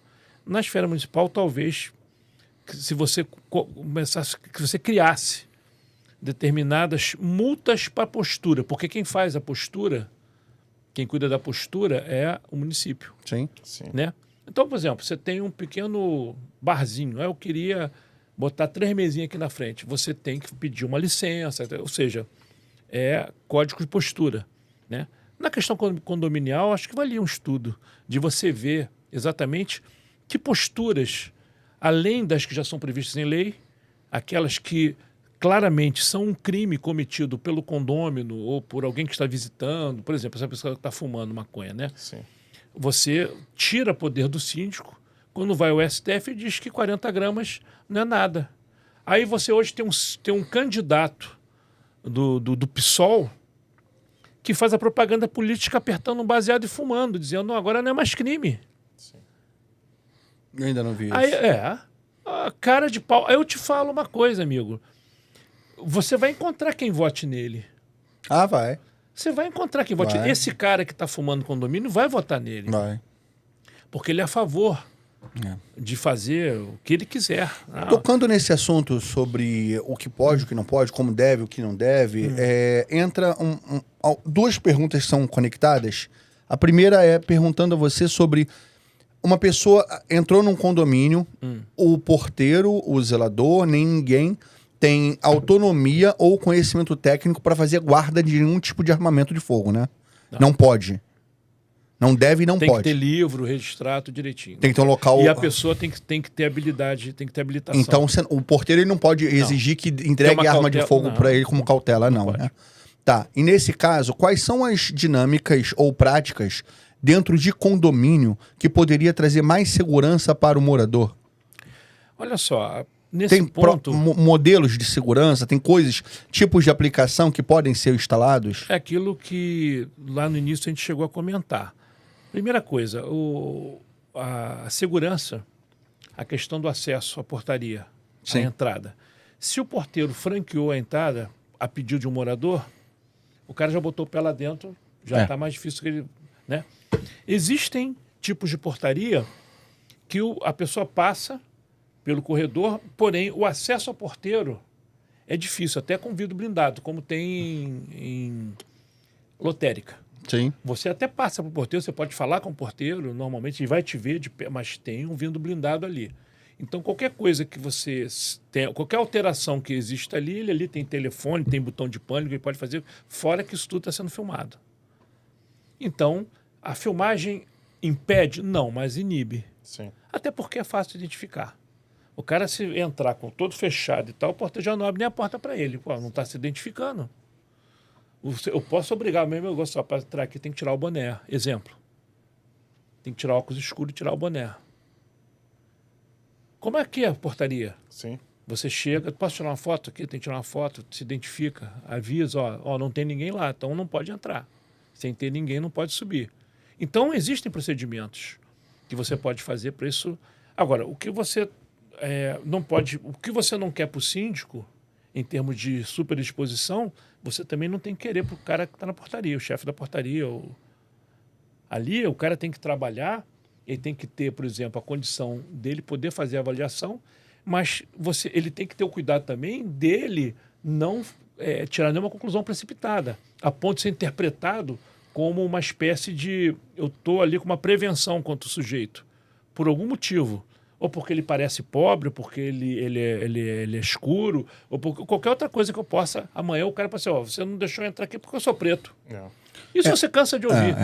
Na esfera municipal, talvez, se você começasse, que você criasse determinadas multas para a postura, porque quem faz a postura, quem cuida da postura é o município. Sim. Né? Então, por exemplo, você tem um pequeno barzinho, eu queria botar 3 mesinhas aqui na frente, você tem que pedir uma licença, ou seja, é código de postura. Né? Na questão condominial, acho que valia um estudo de você ver exatamente que posturas, além das que já são previstas em lei, aquelas que claramente são um crime cometido pelo condômino ou por alguém que está visitando, por exemplo, essa pessoa que está fumando maconha, né? Sim. Você tira poder do síndico, quando vai ao STF diz que 40 gramas não é nada. Aí você hoje tem um candidato do PSOL que faz a propaganda política apertando um baseado e fumando, dizendo, não, agora não é mais crime. Sim. Eu ainda não vi isso. Aí, a cara de pau. Aí eu te falo uma coisa, amigo. Você vai encontrar quem vote nele. Ah, vai. Você vai encontrar quem vote nele. Esse cara que está fumando condomínio vai votar nele. Vai. Porque ele é a favor de fazer o que ele quiser. Tocando nesse assunto sobre o que pode, o que não pode, como deve, o que não deve, entra duas perguntas que são conectadas. A primeira é perguntando a você sobre uma pessoa entrou num condomínio, o porteiro, o zelador, nem ninguém tem autonomia ou conhecimento técnico para fazer guarda de nenhum tipo de armamento de fogo, né? Não pode. Não deve e não pode. Tem que ter livro, registrado direitinho. Tem que ter um local... E a pessoa tem que ter habilidade, tem que ter habilitação. Então, o porteiro ele não pode exigir que entregue arma de fogo para ele como cautela, não, né? Tá. E nesse caso, quais são as dinâmicas ou práticas dentro de condomínio que poderia trazer mais segurança para o morador? Olha só, nesse tem ponto... modelos de segurança, tem coisas, tipos de aplicação que podem ser instalados? É aquilo que lá no início a gente chegou a comentar. Primeira coisa, a segurança, a questão do acesso à portaria, à entrada. Se o porteiro franqueou a entrada a pedido de um morador, o cara já botou o pé lá dentro, já está mais difícil que ele... Né? Existem tipos de portaria que a pessoa passa pelo corredor, porém o acesso ao porteiro é difícil, até com vidro blindado, como tem em lotérica. Sim. Você até passa para o porteiro, você pode falar com o porteiro, normalmente ele vai te ver de pé, mas tem um vidro blindado ali. Então qualquer coisa que você tenha, qualquer alteração que exista ali, ele ali tem telefone, tem botão de pânico, ele pode fazer, fora que isso tudo está sendo filmado. Então, a filmagem impede? Não, mas inibe. Sim. Até porque é fácil de identificar. O cara, se entrar com todo fechado e tal, o porteiro já não abre nem a porta para ele. Pô, não está se identificando. Eu posso obrigar, mesmo eu gosto para entrar aqui, tem que tirar o boné. Exemplo. Tem que tirar o óculos escuro e tirar o boné. Como é que é a portaria? Sim. Você chega, posso tirar uma foto aqui? Tem que tirar uma foto, se identifica, avisa, não tem ninguém lá, então não pode entrar. Sem ter ninguém, não pode subir. Então, existem procedimentos que você pode fazer para isso. Agora, o que você não pode, o que você não quer para o síndico, em termos de superexposição, você também não tem que querer para o cara que está na portaria, o chefe da portaria. Ali, o cara tem que trabalhar, ele tem que ter, por exemplo, a condição dele poder fazer a avaliação, mas ele tem que ter o cuidado também dele não tirar nenhuma conclusão precipitada, a ponto de ser interpretado como uma espécie de... Eu estou ali com uma prevenção contra o sujeito, por algum motivo. Ou porque ele parece pobre, ou porque ele é escuro, ou por qualquer outra coisa que eu possa... Amanhã o cara pode dizer, você não deixou eu entrar aqui porque eu sou preto. Isso você cansa de ouvir.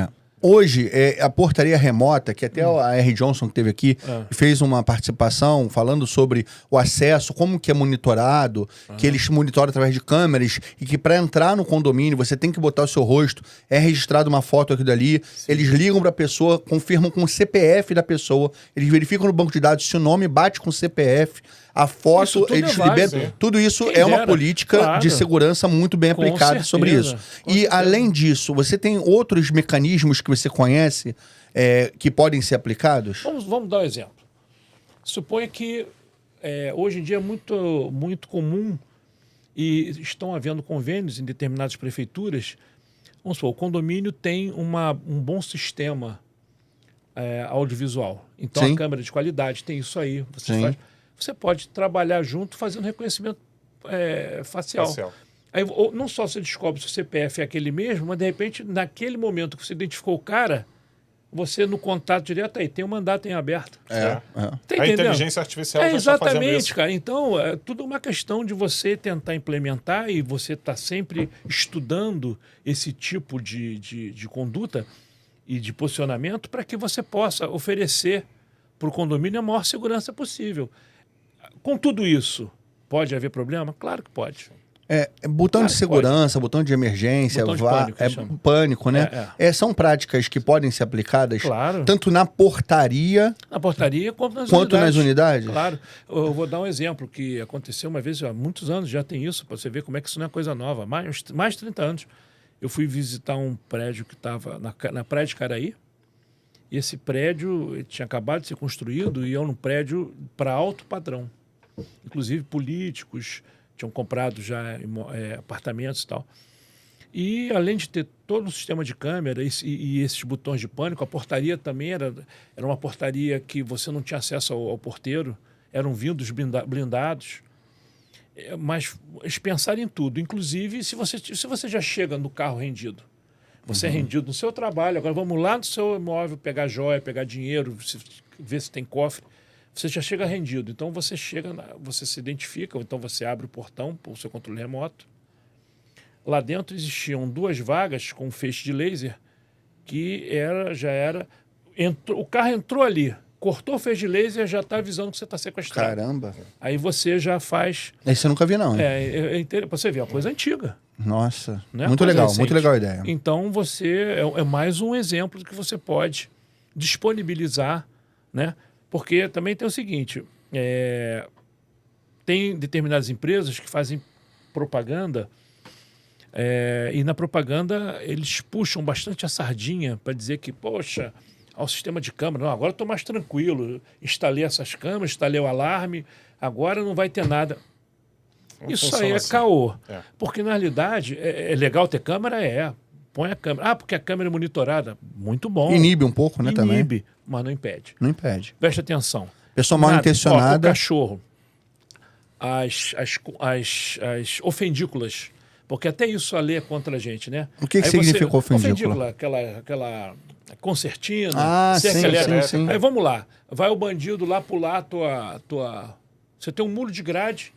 Hoje, a portaria remota, que até a R. Johnson que teve aqui, fez uma participação falando sobre o acesso, como que é monitorado, que eles monitoram através de câmeras e que para entrar no condomínio você tem que botar o seu rosto, é registrado uma foto aqui dali, eles ligam para a pessoa, confirmam com o CPF da pessoa, eles verificam no banco de dados se o nome bate com o CPF, a foto, eles liberam. Tudo isso é uma política de segurança muito bem aplicada sobre isso. E além disso, você tem outros mecanismos que você conhece que podem ser aplicados? Vamos dar um exemplo. Suponha que hoje em dia é muito comum e estão havendo convênios em determinadas prefeituras. Vamos supor, o condomínio tem um bom sistema audiovisual. Então a câmera de qualidade tem isso aí. Você pode trabalhar junto fazendo reconhecimento facial. Aí, não só você descobre se o CPF é aquele mesmo, mas de repente, naquele momento que você identificou o cara, você no contato direto aí tem um mandato em aberto. Tá a inteligência artificial já está fazendo isso. Cara. Então, é tudo uma questão de você tentar implementar e você está sempre estudando esse tipo de conduta e de posicionamento para que você possa oferecer para o condomínio a maior segurança possível. Com tudo isso, pode haver problema? Claro que pode. Botão de segurança, botão de emergência, botão de pânico, né? São práticas que podem ser aplicadas tanto na portaria... Na portaria quanto nas unidades. Claro. Eu vou dar um exemplo que aconteceu uma vez, há muitos anos já tem isso, para você ver como é que isso não é coisa nova. Mais de 30 anos. Eu fui visitar um prédio que estava na Praia de Caraí, e esse prédio tinha acabado de ser construído e é um prédio para alto padrão. Inclusive políticos tinham comprado já apartamentos e tal. E além de ter todo um sistema de câmera e esses botões de pânico, a portaria também era uma portaria que você não tinha acesso ao porteiro, eram vindos blindados. Mas eles pensaram em tudo, inclusive se você já chega no carro rendido. Você é rendido no seu trabalho, agora vamos lá no seu imóvel pegar joia, pegar dinheiro, ver se tem cofre. Você já chega rendido. Então você você se identifica, ou então você abre o portão para o seu controle remoto. Lá dentro existiam 2 vagas com feixe de laser que o carro entrou ali, cortou o feixe de laser, já está avisando que você está sequestrado. Caramba! Aí você já faz... Esse eu nunca vi, não. Você vê, é uma coisa antiga. Nossa, muito legal a ideia. Então você é mais um exemplo que você pode disponibilizar, né? Porque também tem o seguinte, tem determinadas empresas que fazem propaganda e na propaganda eles puxam bastante a sardinha para dizer que, poxa, ao sistema de câmera, não, agora estou mais tranquilo, instalei essas câmeras, instalei o alarme, agora não vai ter nada. Isso aí é caô. Porque, na realidade, é legal ter câmera? Põe a câmera. Porque a câmera é monitorada. Muito bom. Inibe um pouco, né, também? Inibe, mas não impede. Não impede. Preste atenção. Pessoa mal intencionada. O cachorro. As ofendículas. Porque até isso a lei é contra a gente, né? O que significa ofendícula? Aquela concertina. Sim. Aí vamos lá. Vai o bandido lá pular Você tem um muro de grade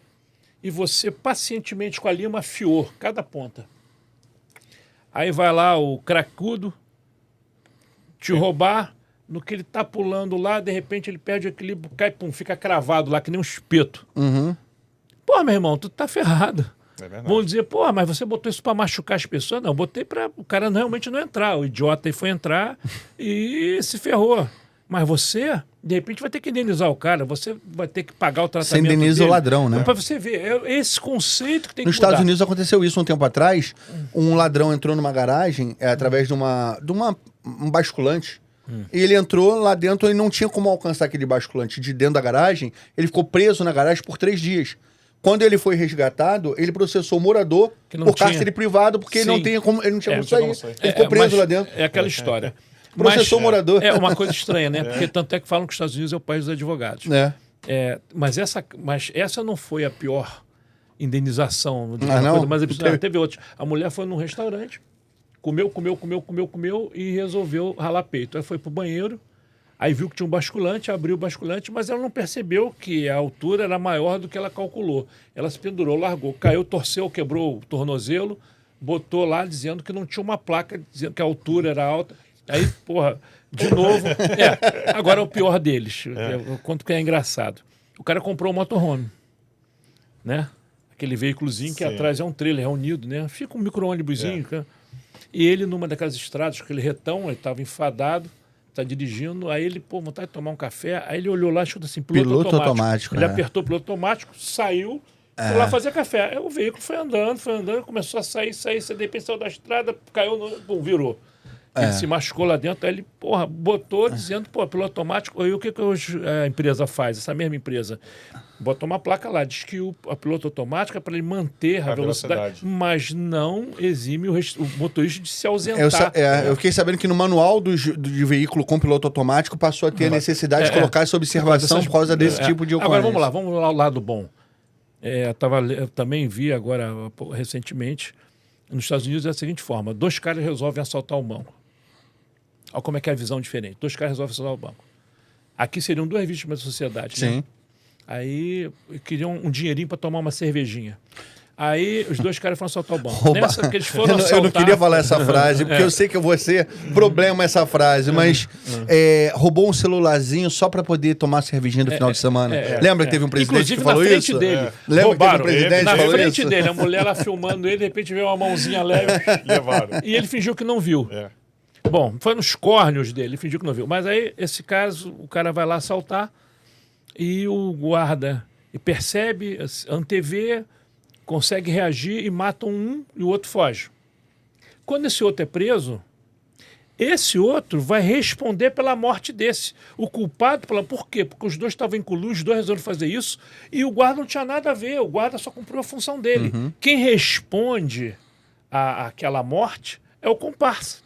e você pacientemente com a lima afiou cada ponta. Aí vai lá o cracudo te roubar, no que ele tá pulando lá, de repente ele perde o equilíbrio, cai, pum, fica cravado lá, que nem um espeto. Pô, meu irmão, tu tá ferrado. Vão dizer, pô, mas você botou isso para machucar as pessoas? Não, eu botei para o cara realmente não entrar. O idiota aí foi entrar e se ferrou. Mas você, de repente, vai ter que indenizar o cara, você vai ter que pagar o tratamento dele. Você indeniza o ladrão, né? Para você ver, esse conceito que tem que Nos Estados Unidos aconteceu isso um tempo atrás. Um ladrão entrou numa garagem através de um basculante. E ele entrou lá dentro e não tinha como alcançar aquele basculante de dentro da garagem. Ele ficou preso na garagem por 3 dias. Quando ele foi resgatado, ele processou o morador por cárcere privado, porque ele não tinha como sair. Ele ficou preso lá dentro. É aquela história. Processou o morador. É uma coisa estranha, né? Porque tanto é que falam que os Estados Unidos é o país dos advogados. Mas essa não foi a pior indenização. Mas teve outros. A mulher foi num restaurante, comeu e resolveu ralar peito. Aí foi pro banheiro, aí viu que tinha um basculante, abriu o basculante, mas ela não percebeu que a altura era maior do que ela calculou. Ela se pendurou, largou, caiu, torceu, quebrou o tornozelo, botou lá dizendo que não tinha uma placa dizendo que a altura era alta. Aí, porra, de novo. Agora é o pior deles. Eu conto que é engraçado. O cara comprou um motorhome, né? Aquele veículozinho que atrás é um trailer, é unido, né? Fica um micro-ônibusinho, cara. E ele, numa daquelas estradas, aquele retão, ele estava enfadado, tá dirigindo, aí ele, vontade de tomar um café, aí ele olhou lá e escutou assim, piloto automático. Ele apertou o piloto automático, saiu, foi lá fazer café. Aí o veículo foi andando, começou a sair, você de repente saiu da estrada, caiu, virou. Ele se machucou lá dentro, aí ele, botou dizendo, piloto automático. Aí o que a empresa faz, essa mesma empresa? Bota uma placa lá, diz que a piloto automático é para ele manter a velocidade, mas não exime o motorista de se ausentar. Eu fiquei sabendo que no manual do veículo com piloto automático passou a ter a necessidade de colocar essa observação por causa desse tipo de ocorrência. Agora vamos lá ao lado bom. Eu também vi agora, recentemente, nos Estados Unidos, da seguinte forma: 2 caras resolvem assaltar o banco. Olha como é que é a visão diferente. 2 caras resolvem assaltar o banco. Aqui seriam 2 vítimas da sociedade. Sim. Né? Aí queriam um dinheirinho para tomar uma cervejinha. Aí os 2 caras foram assaltar o banco. Nessa que eles foram assaltar... Eu não queria falar essa frase, porque eu sei que eu vou ser problema essa frase, mas roubou um celularzinho só para poder tomar cervejinha no final de semana. Lembra que teve um presidente inclusive, que falou na isso? Frente dele. Lembra Roubaram. que teve um presidente que falou isso? Na frente dele, a mulher lá filmando ele, de repente veio uma mãozinha leve. Levaram. E ele fingiu que não viu. Bom, foi nos córneos dele, ele fingiu que não viu. Mas aí, esse caso, o cara vai lá assaltar e o guarda percebe, antevê, consegue reagir e mata um e o outro foge. Quando esse outro é preso, esse outro vai responder pela morte desse. O culpado, por quê? Porque os 2 estavam em colúrio, os 2 resolveram fazer isso e o guarda não tinha nada a ver, o guarda só cumpriu a função dele. Quem responde àquela morte é o comparsa.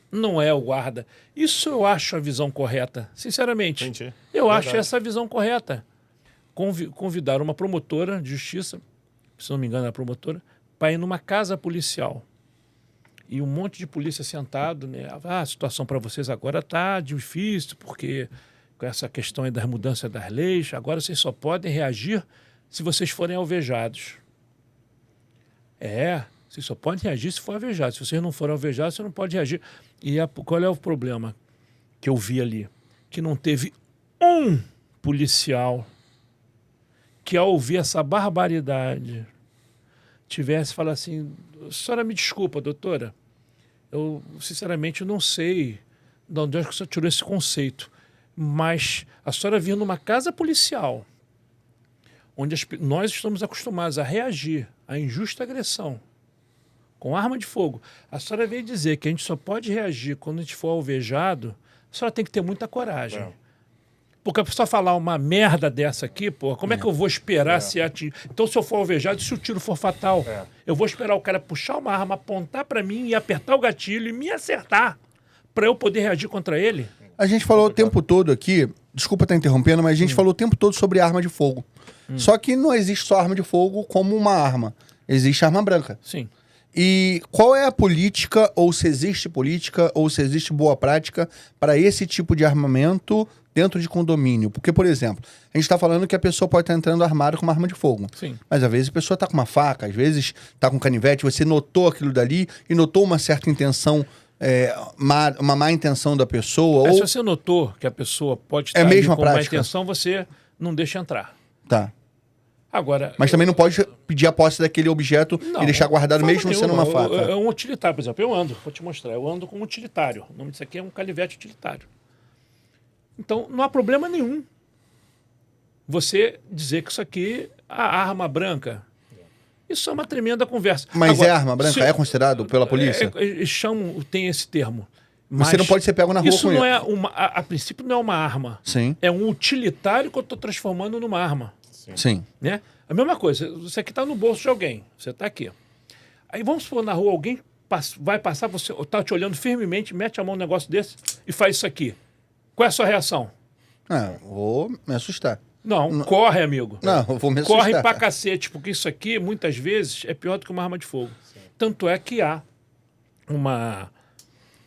Não é o guarda. Isso eu acho a visão correta, sinceramente. Entendi. Eu acho essa a visão correta. Convidar uma promotora de justiça, se não me engano é a promotora, para ir numa casa policial. E um monte de polícia sentado, né? A situação para vocês agora está difícil, porque com essa questão aí das mudanças das leis, agora vocês só podem reagir se vocês forem alvejados. Vocês só podem reagir se for alvejado. Se vocês não forem alvejados, você não pode reagir. E qual é o problema que eu vi ali? Que não teve um policial que, ao ouvir essa barbaridade, tivesse falado assim: a senhora me desculpa, doutora, eu sinceramente não sei de onde é que a senhora tirou esse conceito, mas a senhora vir numa casa policial, onde nós estamos acostumados a reagir à injusta agressão com arma de fogo, a senhora veio dizer que a gente só pode reagir quando a gente for alvejado, a senhora tem que ter muita coragem. Porque a pessoa falar uma merda dessa aqui, como é que eu vou esperar se atingir? Então, se eu for alvejado, se o tiro for fatal, eu vou esperar o cara puxar uma arma, apontar para mim e apertar o gatilho e me acertar para eu poder reagir contra ele? A gente falou o tempo todo aqui, desculpa estar interrompendo, mas a gente falou o tempo todo sobre arma de fogo. Só que não existe só arma de fogo como uma arma. Existe arma branca. Sim. E qual é a política, ou se existe política, ou se existe boa prática para esse tipo de armamento dentro de condomínio? Porque, por exemplo, a gente está falando que a pessoa pode estar entrando armada com uma arma de fogo. Sim. Mas às vezes a pessoa está com uma faca, às vezes está com um canivete, você notou aquilo dali e notou uma certa intenção, uma má intenção da pessoa. Se você notou que a pessoa pode estar com má intenção, você não deixa entrar. Tá. Agora, mas também não pode pedir a posse daquele objeto e deixar guardado mesmo sendo uma faca. É um utilitário, por exemplo. Vou te mostrar. Eu ando com um utilitário. O nome disso aqui é um canivete utilitário. Então, não há problema nenhum você dizer que isso aqui, a arma branca, isso é uma tremenda conversa. Mas agora, arma branca? É considerado pela polícia? Tem esse termo. Mas você não pode ser pego na rua isso com não ele. A princípio não é uma arma. Sim. É um utilitário que eu estou transformando numa arma. Sim. Né? A mesma coisa, você aqui está no bolso de alguém, você está aqui. Aí vamos supor, na rua, alguém vai passar, você está te olhando firmemente, mete a mão num negócio desse e faz isso aqui. Qual é a sua reação? Vou me assustar. Não, corre, amigo. Não, eu vou me assustar. Corre pra cacete, porque isso aqui, muitas vezes, é pior do que uma arma de fogo. Sim. Tanto é que há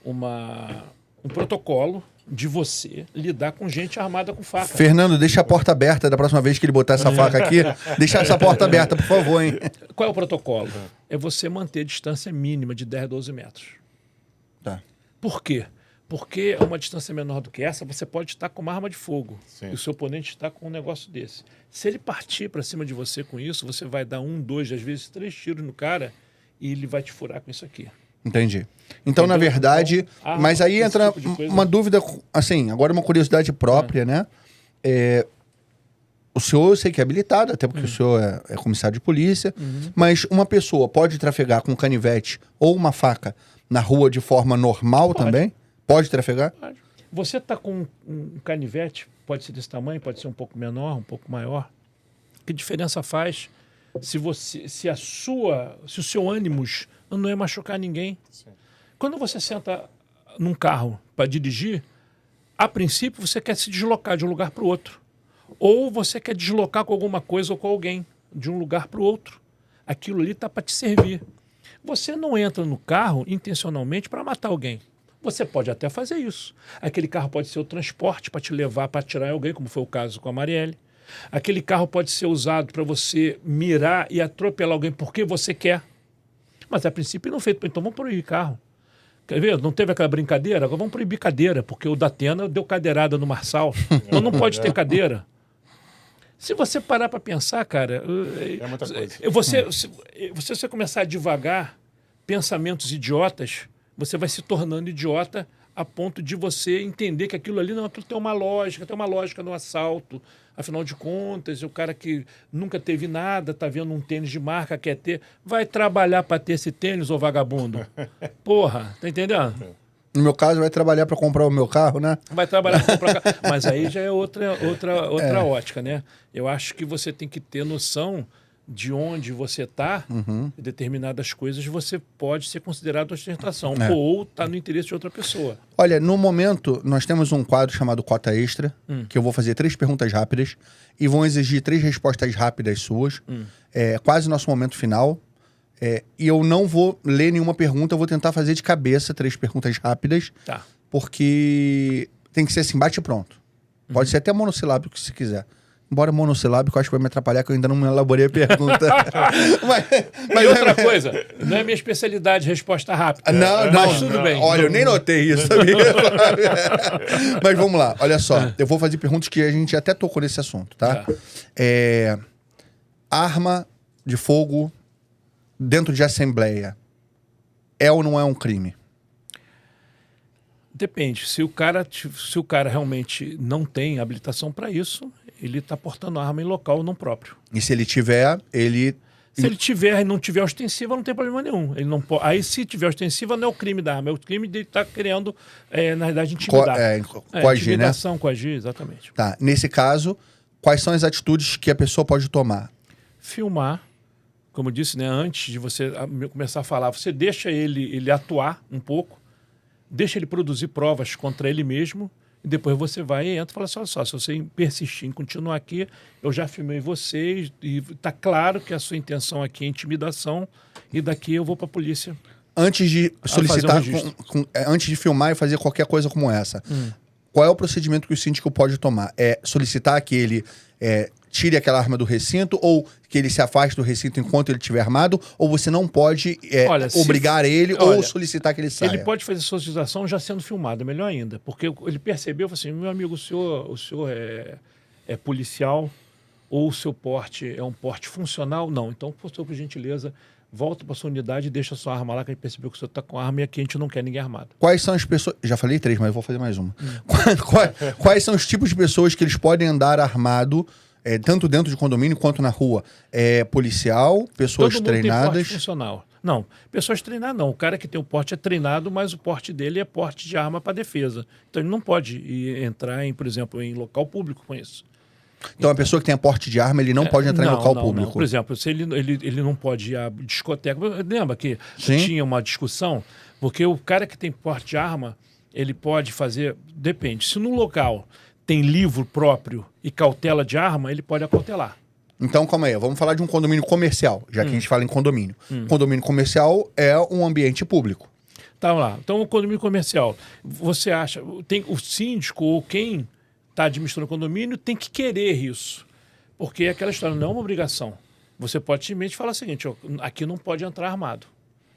um protocolo de você lidar com gente armada com faca. Fernando, deixa a porta aberta da próxima vez que ele botar essa faca aqui. Deixa essa porta aberta, por favor, hein? Qual é o protocolo? É você manter a distância mínima de 10 a 12 metros. Tá. Por quê? Porque a uma distância menor do que essa, você pode estar com uma arma de fogo. Sim. E o seu oponente está com um negócio desse. Se ele partir para cima de você com isso, você vai dar 1, 2, às vezes 3 tiros no cara e ele vai te furar com isso aqui. Entendi. Então, na verdade... Então, mas aí esse entra tipo de coisa- uma dúvida, assim, agora uma curiosidade própria, né? O senhor, eu sei que é habilitado, até porque o senhor é comissário de polícia, mas uma pessoa pode trafegar com um canivete ou uma faca na rua de forma normal também? Pode trafegar? Você está com um canivete, pode ser desse tamanho, pode ser um pouco menor, um pouco maior. Que diferença faz se o seu ânimos não é machucar ninguém? Sim. Quando você senta num carro para dirigir, a princípio você quer se deslocar de um lugar para o outro. Ou você quer deslocar com alguma coisa ou com alguém de um lugar para o outro. Aquilo ali está para te servir. Você não entra no carro intencionalmente para matar alguém. Você pode até fazer isso. Aquele carro pode ser o transporte para te levar para atirar em alguém, como foi o caso com a Marielle. Aquele carro pode ser usado para você mirar e atropelar alguém porque você quer. Mas a princípio não feito. Então vamos proibir carro. Quer ver? Não teve aquela brincadeira? Agora vamos proibir cadeira, porque o Datena deu cadeirada no Marçal. Então não pode ter cadeira. Se você parar para pensar, cara... É muita coisa. Se você começar a divagar pensamentos idiotas, você vai se tornando idiota a ponto de você entender que aquilo ali aquilo tem uma lógica no assalto. Afinal de contas, o cara que nunca teve nada, tá vendo um tênis de marca, quer ter, vai trabalhar para ter esse tênis, ô vagabundo. Porra, tá entendendo? No meu caso, vai trabalhar para comprar o meu carro, né? Vai trabalhar para comprar carro. Mas aí já é outra ótica, né? Eu acho que você tem que ter noção de onde você está, determinadas coisas você pode ser considerado ostentação, ou está no interesse de outra pessoa. Olha, no momento, nós temos um quadro chamado Cota Extra, que eu vou fazer 3 perguntas rápidas e vão exigir 3 respostas rápidas suas. É quase nosso momento final. E eu não vou ler nenhuma pergunta, eu vou tentar fazer de cabeça 3 perguntas rápidas, Tá. porque tem que ser assim, bate e pronto. Pode ser até monossilábico se quiser. Embora monossilábico, eu acho que vai me atrapalhar, que eu ainda não me elaborei a pergunta. E outra coisa, não é minha especialidade resposta rápida. Mas tudo bem. Olha, eu nem notei isso, sabia? Mas vamos lá, olha só. Eu vou fazer perguntas que a gente até tocou nesse assunto, tá? Arma de fogo dentro de assembleia é ou não é um crime? Depende. Se o cara realmente não tem habilitação para isso, ele está portando arma em local não próprio. E se ele tiver, ele... Se ele tiver e não tiver ostensiva, não tem problema nenhum. Ele não pode... Aí, se tiver ostensiva, não é o crime da arma, é o crime de estar querendo, na verdade, intimidar. Coagir, intimidação, né? coagir, exatamente. Tá. Nesse caso, quais são as atitudes que a pessoa pode tomar? Filmar, como eu disse, né, antes de você começar a falar, você deixa ele atuar um pouco, deixa ele produzir provas contra ele mesmo, e depois você vai e entra e fala assim, olha só, se você persistir em continuar aqui, eu já filmei vocês e está claro que a sua intenção aqui é intimidação e daqui eu vou para a polícia. Antes de solicitar, um antes de filmar e fazer qualquer coisa como essa, qual é o procedimento que o síndico pode tomar? É solicitar que ele tire aquela arma do recinto ou que ele se afaste do recinto enquanto ele estiver armado? Ou você não pode obrigar ele ou solicitar que ele saia? Ele pode fazer solicitação já sendo filmado, melhor ainda. Porque ele percebeu, assim, meu amigo, o senhor é policial ou o seu porte é um porte funcional? Não. Então, por gentileza, volta para sua unidade e deixa a sua arma lá, que a gente percebeu que o senhor está com arma e aqui a gente não quer ninguém armado. Quais são as pessoas... Já falei 3, mas eu vou fazer mais uma. Quais são os tipos de pessoas que eles podem andar armado, tanto dentro de condomínio quanto na rua? Policial, pessoas Todo mundo treinadas... tem porte funcional. Não, pessoas treinadas não. O cara que tem o porte é treinado, mas o porte dele é porte de arma para defesa. Então ele não pode entrar, por exemplo, em local público com isso. Então a pessoa que tem a porte de arma, ele não pode entrar em local público. Não. Por exemplo, se ele não pode ir à discoteca... Lembra que tinha uma discussão? Porque o cara que tem porte de arma, ele pode fazer... Depende. Se no local tem livro próprio e cautela de arma, ele pode acautelar. Então, calma aí. Vamos falar de um condomínio comercial, já que a gente fala em condomínio. Condomínio comercial é um ambiente público. Tá lá. Então, o condomínio comercial, você acha... Tem o síndico ou quem está administrando o condomínio tem que querer isso. Porque aquela história não é uma obrigação. Você pode simplesmente falar o seguinte, ó, aqui não pode entrar armado.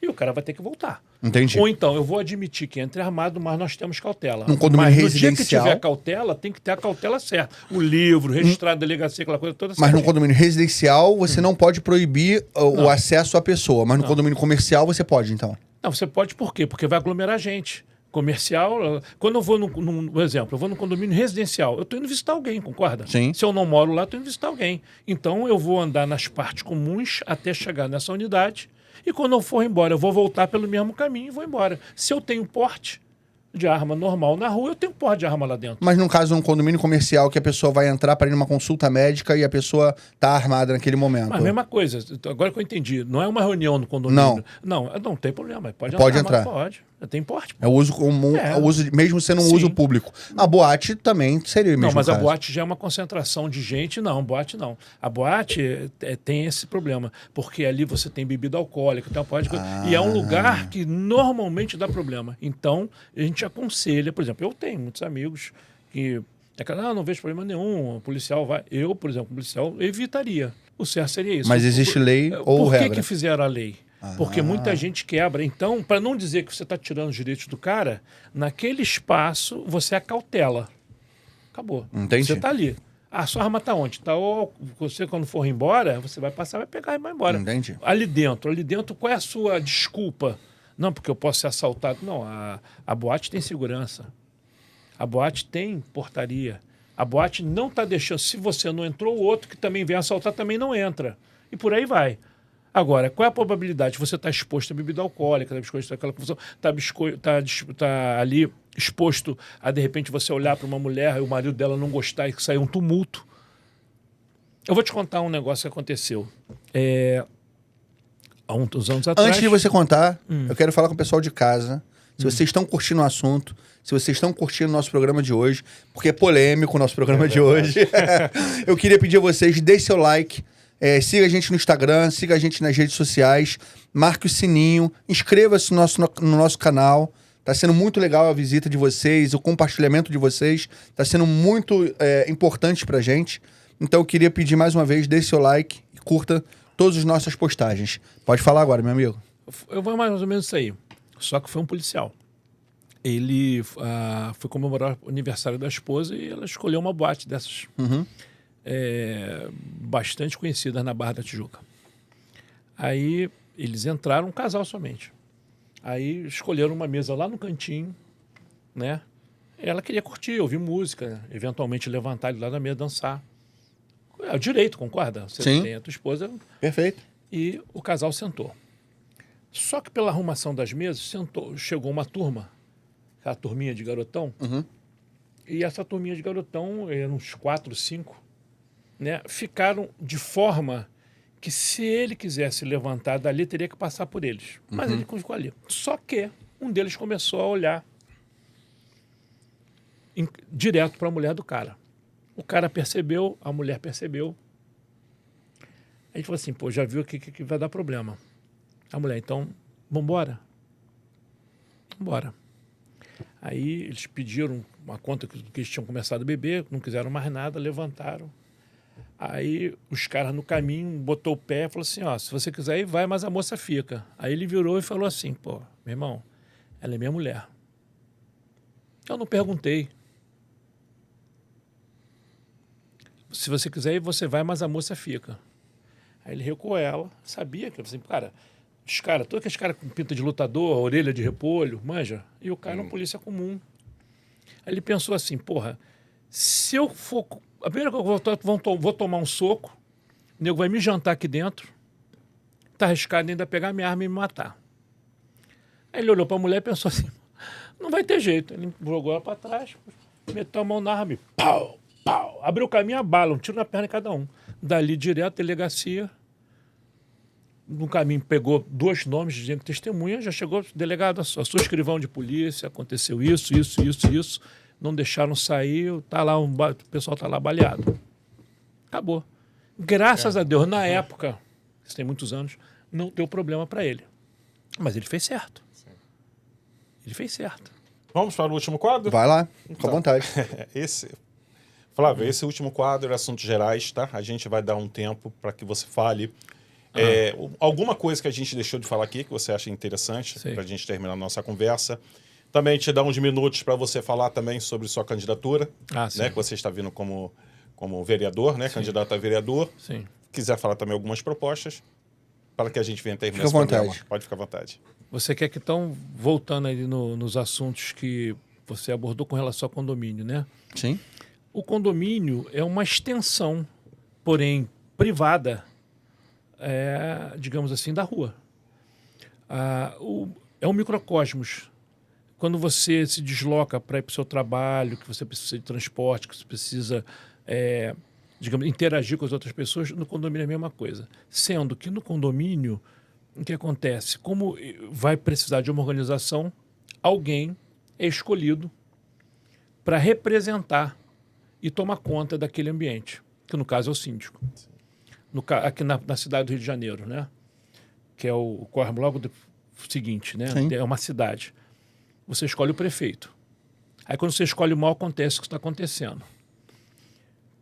E o cara vai ter que voltar. Entendi. Ou então, eu vou admitir que entre armado, mas nós temos cautela. Num condomínio mas no residencial... dia que tiver cautela, tem que ter a cautela certa. O livro, registrado, delegacia, aquela coisa toda Mas certinho. num condomínio residencial, você não pode proibir o acesso à pessoa. Mas no condomínio comercial, você pode, então. Não, você pode por quê? Porque vai aglomerar gente. Comercial, quando eu vou por exemplo, eu vou num condomínio residencial, eu estou indo visitar alguém, concorda? Sim. Se eu não moro lá, estou indo visitar alguém. Então eu vou andar nas partes comuns até chegar nessa unidade e quando eu for embora, eu vou voltar pelo mesmo caminho e vou embora. Se eu tenho porte de arma normal na rua, eu tenho porte de arma lá dentro. Mas no caso, num condomínio comercial que a pessoa vai entrar para ir numa consulta médica e a pessoa tá armada naquele momento. Mas a mesma coisa, agora que eu entendi, não é uma reunião no condomínio. Não tem problema, pode entrar. Pode. Tem porte. É o uso comum, é o uso, mesmo sendo um uso público. A boate também seria o mesmo Não, mas caso. a boate já é uma concentração de gente. Não, boate não. A boate tem esse problema, porque ali você tem bebida alcoólica, então pode... E é um lugar que normalmente dá problema. Então, a gente aconselha, por exemplo, eu tenho muitos amigos que... não vejo problema nenhum, o policial vai... Eu, por exemplo, o policial evitaria. O certo seria isso. Mas existe lei ou regra? Por que fizeram a lei? Porque muita gente quebra. Então, para não dizer que você está tirando os direitos do cara, naquele espaço você acautela. Acabou. Entendi. Você está ali. Sua arma está onde? Você, quando for embora, você vai passar, vai pegar e vai embora. Entendi. Ali dentro, qual é a sua desculpa? Não, porque eu posso ser assaltado. Não, a boate tem segurança. A boate tem portaria. A boate não está deixando... Se você não entrou, o outro que também vem assaltar também não entra. E por aí vai. Agora, qual é a probabilidade? Você está exposto a bebida alcoólica, está exposto àquela confusão, está ali exposto a, de repente, você olhar para uma mulher e o marido dela não gostar e sair um tumulto. Eu vou te contar um negócio que aconteceu. Há uns anos atrás... Antes de você contar, eu quero falar com o pessoal de casa. Se vocês estão curtindo o assunto, se vocês estão curtindo o nosso programa de hoje, porque é polêmico o nosso programa de hoje, eu queria pedir a vocês, deixe seu like, siga a gente no Instagram, siga a gente nas redes sociais, marque o sininho, inscreva-se no nosso canal. Tá sendo muito legal a visita de vocês, o compartilhamento de vocês. Tá sendo muito importante pra gente. Então eu queria pedir mais uma vez, deixe seu like e curta todas as nossas postagens. Pode falar agora, meu amigo. Eu vou mais ou menos isso aí. Só que foi um policial. Ele foi comemorar o aniversário da esposa e ela escolheu uma boate dessas. Bastante conhecidas na Barra da Tijuca. Aí eles entraram, um casal somente. Aí escolheram uma mesa lá no cantinho, né? Ela queria curtir, ouvir música, eventualmente levantar ele lá da mesa, dançar. É o direito, concorda? Você Sim. tem a tua esposa. Perfeito. E o casal sentou. Só que pela arrumação das mesas, chegou uma turma, a turminha de garotão, e essa turminha de garotão, eram uns 4, 5, né? Ficaram de forma que se ele quisesse levantar dali, teria que passar por eles. Mas ele ficou ali. Só que um deles começou a olhar direto para a mulher do cara. O cara percebeu, a mulher percebeu. Aí ele falou assim, pô, já viu que vai dar problema. A mulher, então, vambora. Vambora. Aí eles pediram uma conta que eles tinham começado a beber, não quiseram mais nada, levantaram. Aí os caras no caminho botou o pé e falou assim, ó, se você quiser ir, vai, mas a moça fica. Aí ele virou e falou assim, pô, meu irmão, ela é minha mulher. Eu não perguntei. Se você quiser ir, você vai, mas a moça fica. Aí ele recuou ela, sabia que, assim, cara, todos aqueles caras com pinta de lutador, orelha de repolho, manja, e o cara é uma polícia comum. Aí ele pensou assim, porra, se eu for... A primeira coisa que eu vou tomar um soco, o nego vai me jantar aqui dentro, tá arriscado ainda pegar minha arma e me matar. Aí ele olhou para a mulher e pensou assim, não vai ter jeito. Ele jogou ela para trás, meteu a mão na arma e pau, pau. Abriu o caminho, a bala, um tiro na perna de cada um. Dali direto, delegacia. No caminho pegou 2 nomes de gente que testemunha, já chegou delegado, a sua escrivão de polícia, aconteceu isso. Não deixaram sair, tá lá o pessoal está lá baleado. Acabou. Graças a Deus, na época, isso tem muitos anos, não deu problema para ele. Mas ele fez certo. Sim. Ele fez certo. Vamos para o último quadro? Vai lá, com vontade. Flávio, esse último quadro é assuntos gerais, tá? A gente vai dar um tempo para que você fale Alguma coisa que a gente deixou de falar aqui que você acha interessante Sim. para a gente terminar a nossa conversa. Também te dar uns minutos para você falar também sobre sua candidatura, sim. né? Que você está vindo como vereador, né? Candidato a vereador. Sim. Quiser falar também algumas propostas para que a gente venha terminar Fica à esse programa. vontade. Pode ficar à vontade. Você quer que, então, voltando ali nos assuntos que você abordou com relação ao condomínio, né? Sim. O condomínio é uma extensão, porém privada, digamos assim, da rua. É um microcosmos. Quando você se desloca para ir para o seu trabalho, que você precisa de transporte, que você precisa, digamos, interagir com as outras pessoas, no condomínio é a mesma coisa. Sendo que no condomínio, o que acontece? Como vai precisar de uma organização, alguém é escolhido para representar e tomar conta daquele ambiente, que no caso é o síndico. Aqui na cidade do Rio de Janeiro, né? Que é o corre logo do seguinte, né? Sim. É uma cidade. Você escolhe o prefeito. Aí quando você escolhe o mal, acontece o que está acontecendo.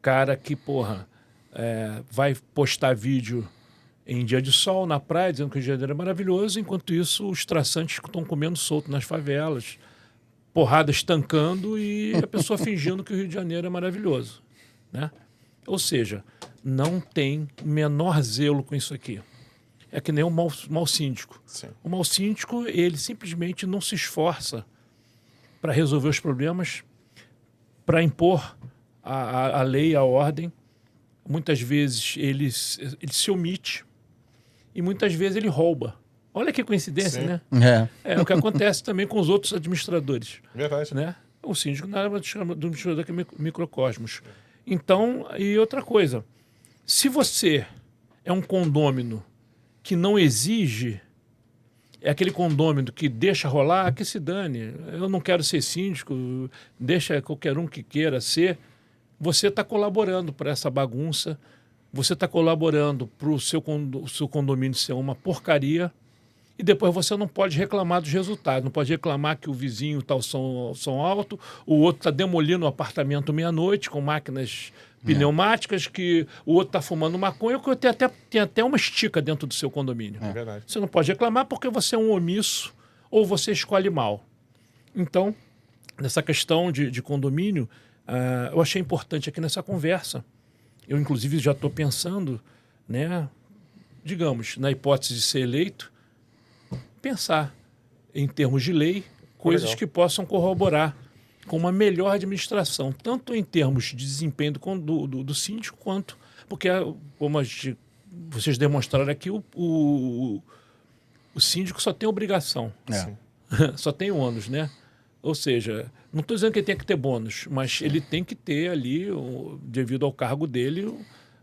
Cara que, vai postar vídeo em dia de sol, na praia, dizendo que o Rio de Janeiro é maravilhoso, enquanto isso os traçantes estão comendo solto nas favelas, porrada estancando e a pessoa fingindo que o Rio de Janeiro é maravilhoso, né? Ou seja, não tem menor zelo com isso aqui. É que nem o mau síndico. Sim. O mau síndico, ele simplesmente não se esforça para resolver os problemas, para impor a lei, a ordem. Muitas vezes ele se omite e muitas vezes ele rouba. Olha que coincidência, Sim. né? É o que acontece também com os outros administradores. Verdade. Né? O síndico nada chama do administrador que é microcosmos. Então, e outra coisa, se você é um condômino que não exige, é aquele condômino que deixa rolar, que se dane, eu não quero ser síndico, deixa qualquer um que queira ser, você está colaborando para essa bagunça, você está colaborando para o seu condomínio ser uma porcaria, e depois você não pode reclamar dos resultados, não pode reclamar que o vizinho está o som alto, o outro está demolindo o apartamento meia-noite com máquinas pneumáticas, que o outro está fumando maconha, que tem até uma estica dentro do seu condomínio. É verdade. Você não pode reclamar porque você é um omisso ou você escolhe mal. Então, nessa questão de condomínio, eu achei importante aqui nessa conversa. Eu, inclusive, já estou pensando, né, digamos, na hipótese de ser eleito, pensar em termos de lei, coisas Legal. que possam corroborar com uma melhor administração, tanto em termos de desempenho do síndico, quanto... Porque, como vocês demonstraram aqui, o síndico só tem obrigação, só tem ônus, né? Ou seja, não estou dizendo que ele tem que ter bônus, mas ele tem que ter ali, devido ao cargo dele,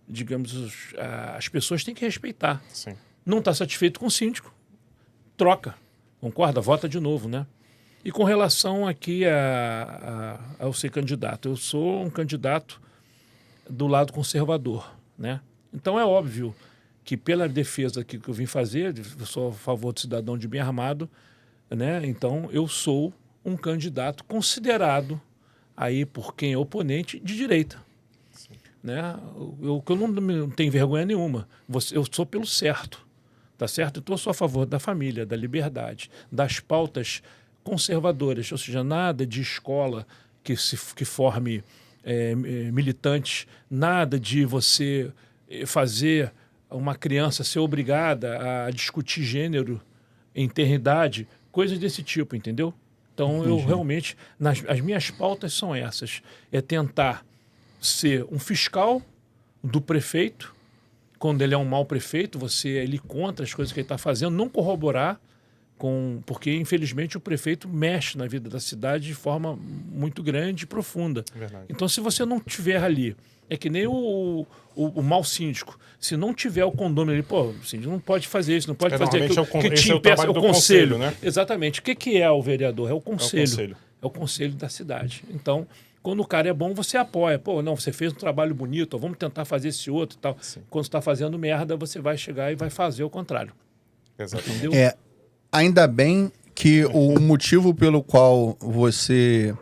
digamos, as pessoas têm que respeitar. Sim. Não está satisfeito com o síndico, troca, concorda? Vota de novo, né? E com relação aqui ao ser candidato, eu sou um candidato do lado conservador, né? Então é óbvio que pela defesa que eu vim fazer, eu sou a favor do cidadão de bem armado, né? Então eu sou um candidato considerado aí por quem é oponente de direita, né? Eu não tenho vergonha nenhuma, eu sou pelo certo. Tá certo? Então, eu sou a favor da família, da liberdade, das pautas conservadoras, ou seja, nada de escola que forme militantes, nada de você fazer uma criança ser obrigada a discutir gênero, eternidade, coisas desse tipo, entendeu? Então, eu realmente, as minhas pautas são essas, é tentar ser um fiscal do prefeito. Quando ele é um mau prefeito, ele contra as coisas que ele está fazendo, não corroborar, porque, infelizmente, o prefeito mexe na vida da cidade de forma muito grande e profunda. Verdade. Então, se você não tiver ali, é que nem o mau síndico, se não tiver o condomínio ali, o síndico não pode fazer isso, não pode fazer aquilo, esse é o trabalho do conselho, né? Exatamente. O que é o vereador? É o conselho. É o conselho da cidade. Então, quando o cara é bom, você apoia. Não, você fez um trabalho bonito, vamos tentar fazer esse outro e tal. Sim. Quando você está fazendo merda, você vai chegar e vai fazer o contrário. Exatamente. Entendeu? Ainda bem que o motivo pelo qual você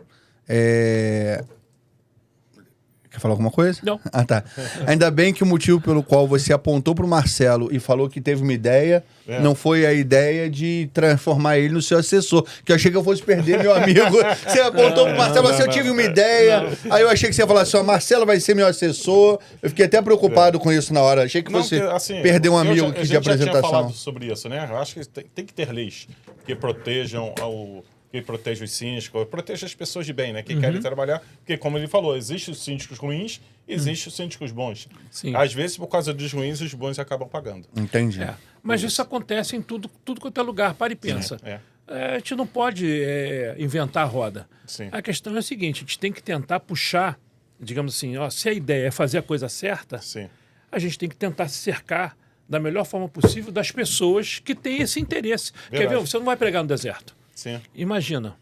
Quer falar alguma coisa? Não. Ah, tá. Ainda bem que o motivo pelo qual você apontou pro Marcelo e falou que teve uma ideia, não foi a ideia de transformar ele no seu assessor. Que eu achei que eu fosse perder meu amigo. Você apontou pro Marcelo, eu tive uma ideia. Aí eu achei que você ia falar assim, ó, Marcelo vai ser meu assessor. Eu fiquei até preocupado com isso na hora. Achei que você perder um amigo aqui de apresentação. A gente já tinha falado sobre isso, né? Eu acho que tem que ter leis que protejam que protege os síndicos, protege as pessoas de bem, né? Que querem trabalhar. Porque, como ele falou, existem os síndicos ruins, existem os síndicos bons. Sim. Às vezes, por causa dos ruins, os bons acabam pagando. Entendi. Mas isso acontece em tudo quanto é lugar. Para e pensa. A gente não pode inventar a roda. Sim. A questão é a seguinte, a gente tem que tentar puxar, digamos assim, ó, se a ideia é fazer a coisa certa, Sim. a gente tem que tentar se cercar da melhor forma possível das pessoas que têm esse interesse. Quer ver? Você não vai pregar no deserto. Sim. Imagina.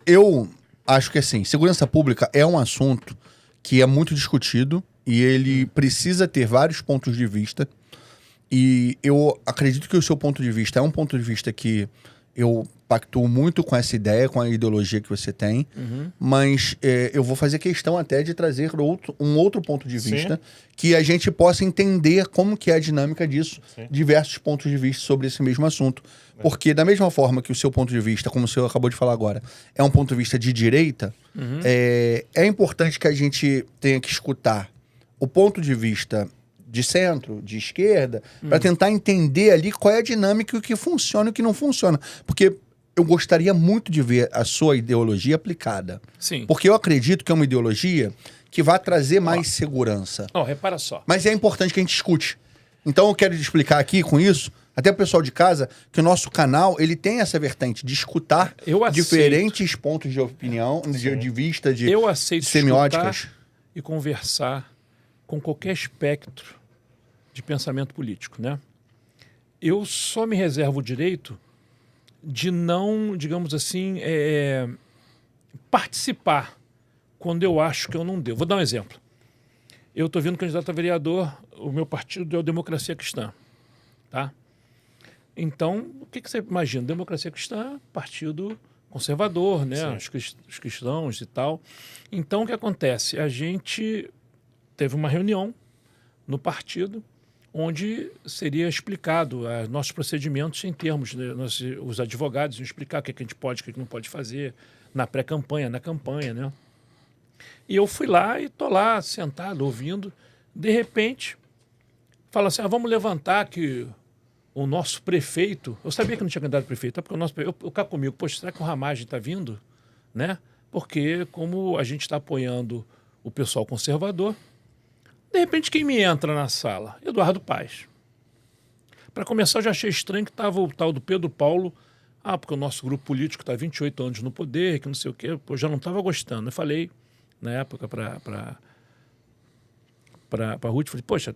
Eu acho que assim, segurança pública é um assunto que é muito discutido e ele precisa ter vários pontos de vista. E eu acredito que o seu ponto de vista é um ponto de vista que eu pactuo muito com essa ideia, com a ideologia que você tem, mas eu vou fazer questão até de trazer um outro ponto de vista que a gente possa entender como que é a dinâmica disso, diversos pontos de vista sobre esse mesmo assunto. Porque da mesma forma que o seu ponto de vista, como o senhor acabou de falar agora, é um ponto de vista de direita, é importante que a gente tenha que escutar o ponto de vista de centro, de esquerda, para tentar entender ali qual é a dinâmica e o que funciona e o que não funciona. Porque eu gostaria muito de ver a sua ideologia aplicada. Sim. Porque eu acredito que é uma ideologia que vai trazer mais segurança. Repara só. Mas é importante que a gente escute. Então eu quero explicar aqui com isso, até pro pessoal de casa, que o nosso canal ele tem essa vertente de escutar diferentes pontos de opinião, de vista, de eu aceito semióticas. E conversar com qualquer espectro de pensamento político, né? Eu só me reservo o direito de não, digamos assim, participar quando eu acho que eu não devo. Vou dar um exemplo. Eu estou vindo candidato a vereador, o meu partido é o Democracia Cristã, tá? Então, o que você imagina? Democracia Cristã, partido conservador, né? Os cristãos e tal. Então, o que acontece? A gente teve uma reunião no partido onde seria explicado nossos procedimentos em termos, né, os advogados iam explicar o que a gente pode, o que não pode fazer na pré-campanha, na campanha, né? E eu fui lá e estou lá sentado, ouvindo. De repente, fala assim, vamos levantar que o nosso prefeito... Eu sabia que não tinha candidato a prefeito, porque o nosso prefeito... Eu cá comigo, poxa, será que o Ramagem está vindo? Né? Porque como a gente está apoiando o pessoal conservador, de repente, quem me entra na sala? Eduardo Paes. Para começar, eu já achei estranho que estava o tal do Pedro Paulo. Porque o nosso grupo político está há 28 anos no poder, que não sei o quê. Eu já não estava gostando. Eu falei, na época, para a Ruth, falei, poxa,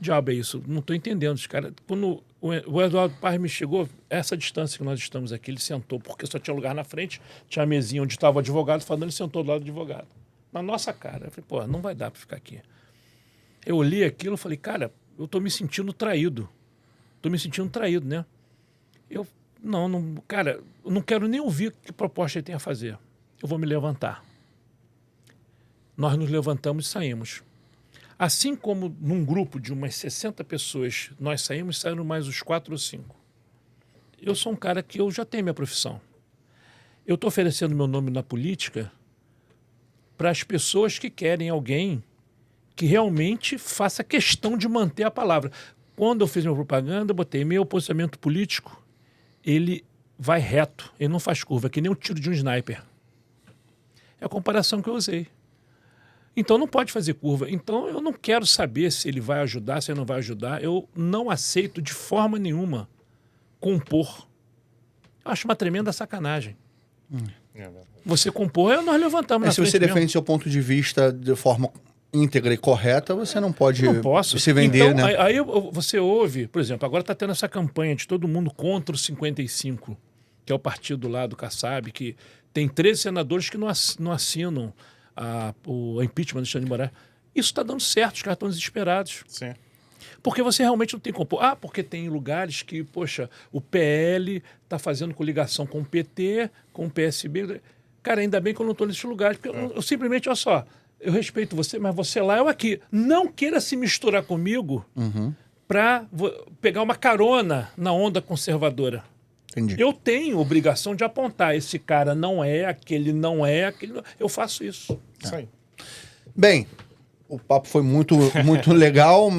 diabo é isso? Não estou entendendo. Os cara, quando o Eduardo Paes me chegou, essa distância que nós estamos aqui, ele sentou, porque só tinha lugar na frente, tinha a mesinha onde estava o advogado falando, ele sentou do lado do advogado. Na nossa cara. Eu falei, pô, não vai dar para ficar aqui. Eu olhei aquilo e falei, cara, eu tô me sentindo traído. Tô me sentindo traído, né? Cara, eu não quero nem ouvir que proposta ele tem a fazer. Eu vou me levantar. Nós nos levantamos e saímos. Assim como num grupo de umas 60 pessoas, nós saíram mais uns 4 ou 5. Eu sou um cara que eu já tenho minha profissão. Eu estou oferecendo meu nome na política para as pessoas que querem alguém que realmente faça questão de manter a palavra. Quando eu fiz minha propaganda, eu botei meu posicionamento político, ele vai reto, ele não faz curva, que nem o tiro de um sniper. É a comparação que eu usei. Então não pode fazer curva. Então eu não quero saber se ele vai ajudar, se ele não vai ajudar. Eu não aceito de forma nenhuma compor. Eu acho uma tremenda sacanagem. Você compor, nós levantamos na frente. Se você defende mesmo. seu ponto de vista de forma íntegra e correta, você não pode se vender, então, né? Aí você ouve, por exemplo, agora está tendo essa campanha de todo mundo contra o 55, que é o partido lá do Kassab, que tem 13 senadores que não assinam o impeachment do Alexandre de Moraes. Isso está dando certo, os caras estão desesperados. Sim. Porque você realmente não tem como... porque tem lugares que, poxa, o PL está fazendo coligação com o PT, com o PSB... Cara, ainda bem que eu não estou nesses lugares, porque eu simplesmente, olha só, eu respeito você, mas você lá, eu aqui. Não queira se misturar comigo para pegar uma carona na onda conservadora. Entendi. Eu tenho obrigação de apontar, esse cara não é, aquele não é, aquele não... Eu faço isso. Isso aí. Bem, o papo foi muito, muito legal.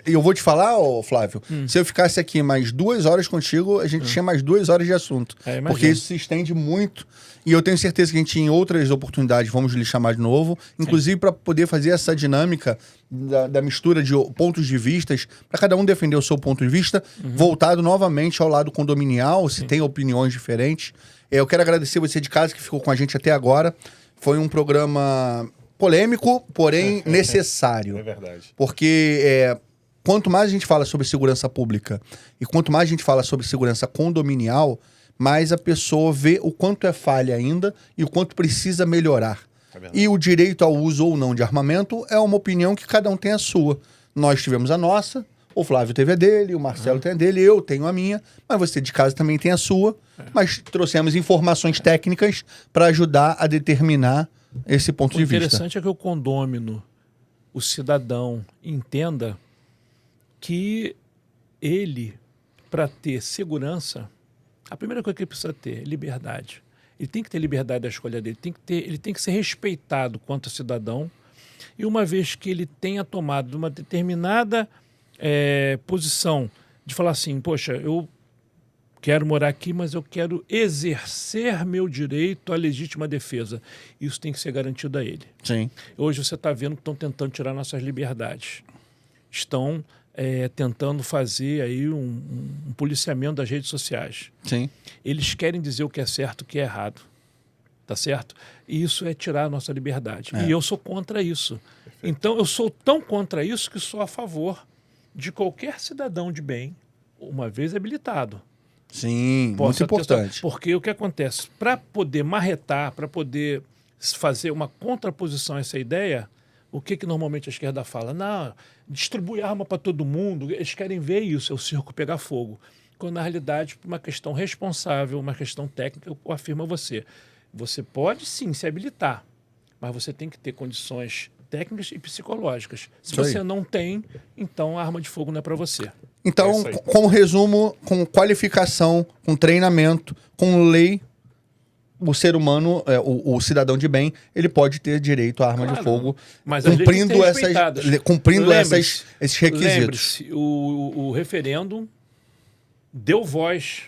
E eu vou te falar, ô Flávio, se eu ficasse aqui mais 2 horas contigo, a gente tinha mais 2 horas de assunto. Imagino. Porque isso se estende muito. E eu tenho certeza que a gente, em outras oportunidades, vamos lhe chamar de novo. Inclusive para poder fazer essa dinâmica da mistura de pontos de vistas, para cada um defender o seu ponto de vista, voltado novamente ao lado condominial, se tem opiniões diferentes. Eu quero agradecer você de casa que ficou com a gente até agora. Foi um programa polêmico, porém necessário. É verdade. Porque quanto mais a gente fala sobre segurança pública e quanto mais a gente fala sobre segurança condominial, mais a pessoa vê o quanto é falha ainda e o quanto precisa melhorar. E o direito ao uso ou não de armamento é uma opinião que cada um tem a sua. Nós tivemos a nossa, o Flávio teve a dele, o Marcelo tem a dele, eu tenho a minha, mas você de casa também tem a sua. Mas trouxemos informações técnicas para ajudar a determinar esse ponto de vista. O interessante é que o condômino, o cidadão, entenda que ele, para ter segurança, a primeira coisa que ele precisa ter é liberdade. Ele tem que ter liberdade da escolha dele, ele tem que ser respeitado quanto cidadão. E uma vez que ele tenha tomado uma determinada posição de falar assim, poxa, eu quero morar aqui, mas eu quero exercer meu direito à legítima defesa. Isso tem que ser garantido a ele. Sim. Hoje você está vendo que estão tentando tirar nossas liberdades. Estão tentando fazer aí um policiamento das redes sociais. Sim. Eles querem dizer o que é certo e o que é errado. Tá certo? E isso é tirar a nossa liberdade. E eu sou contra isso. Então, eu sou tão contra isso que sou a favor de qualquer cidadão de bem, uma vez habilitado. Sim, muito importante. Porque o que acontece? Para poder marretar, para poder fazer uma contraposição a essa ideia, o que normalmente a esquerda fala? Não, distribui arma para todo mundo, eles querem ver isso, é o circo pegar fogo. Quando, na realidade, por uma questão responsável, uma questão técnica, eu afirmo a você, você pode sim se habilitar, mas você tem que ter condições técnicas e psicológicas. Se você não tem, então a arma de fogo não é para você. Então, como resumo, com qualificação, com treinamento, com lei, o ser humano, o cidadão de bem, ele pode ter direito à arma de fogo, mas cumprindo esses requisitos. Lembre-se, o referêndum deu voz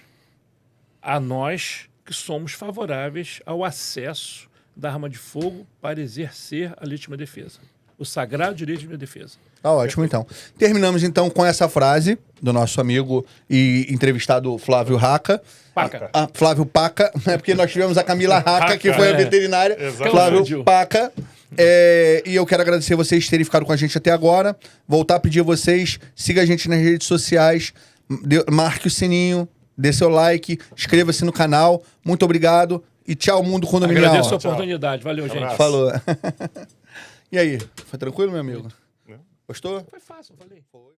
a nós que somos favoráveis ao acesso da arma de fogo para exercer a legítima defesa. O sagrado direito de defesa. Tá ótimo, então. Terminamos, então, com essa frase do nosso amigo e entrevistado Flávio Paca. Flávio Paca, né? Porque nós tivemos a Camila Raca, que foi a veterinária. Flávio Paca. E eu quero agradecer vocês terem ficado com a gente até agora. Voltar a pedir a vocês, siga a gente nas redes sociais, marque o sininho, dê seu like, inscreva-se no canal. Muito obrigado e tchau, mundo condominial. Agradeço a oportunidade. Valeu, gente. Falou. E aí, foi tranquilo, meu amigo? Gostou? Foi fácil, eu falei.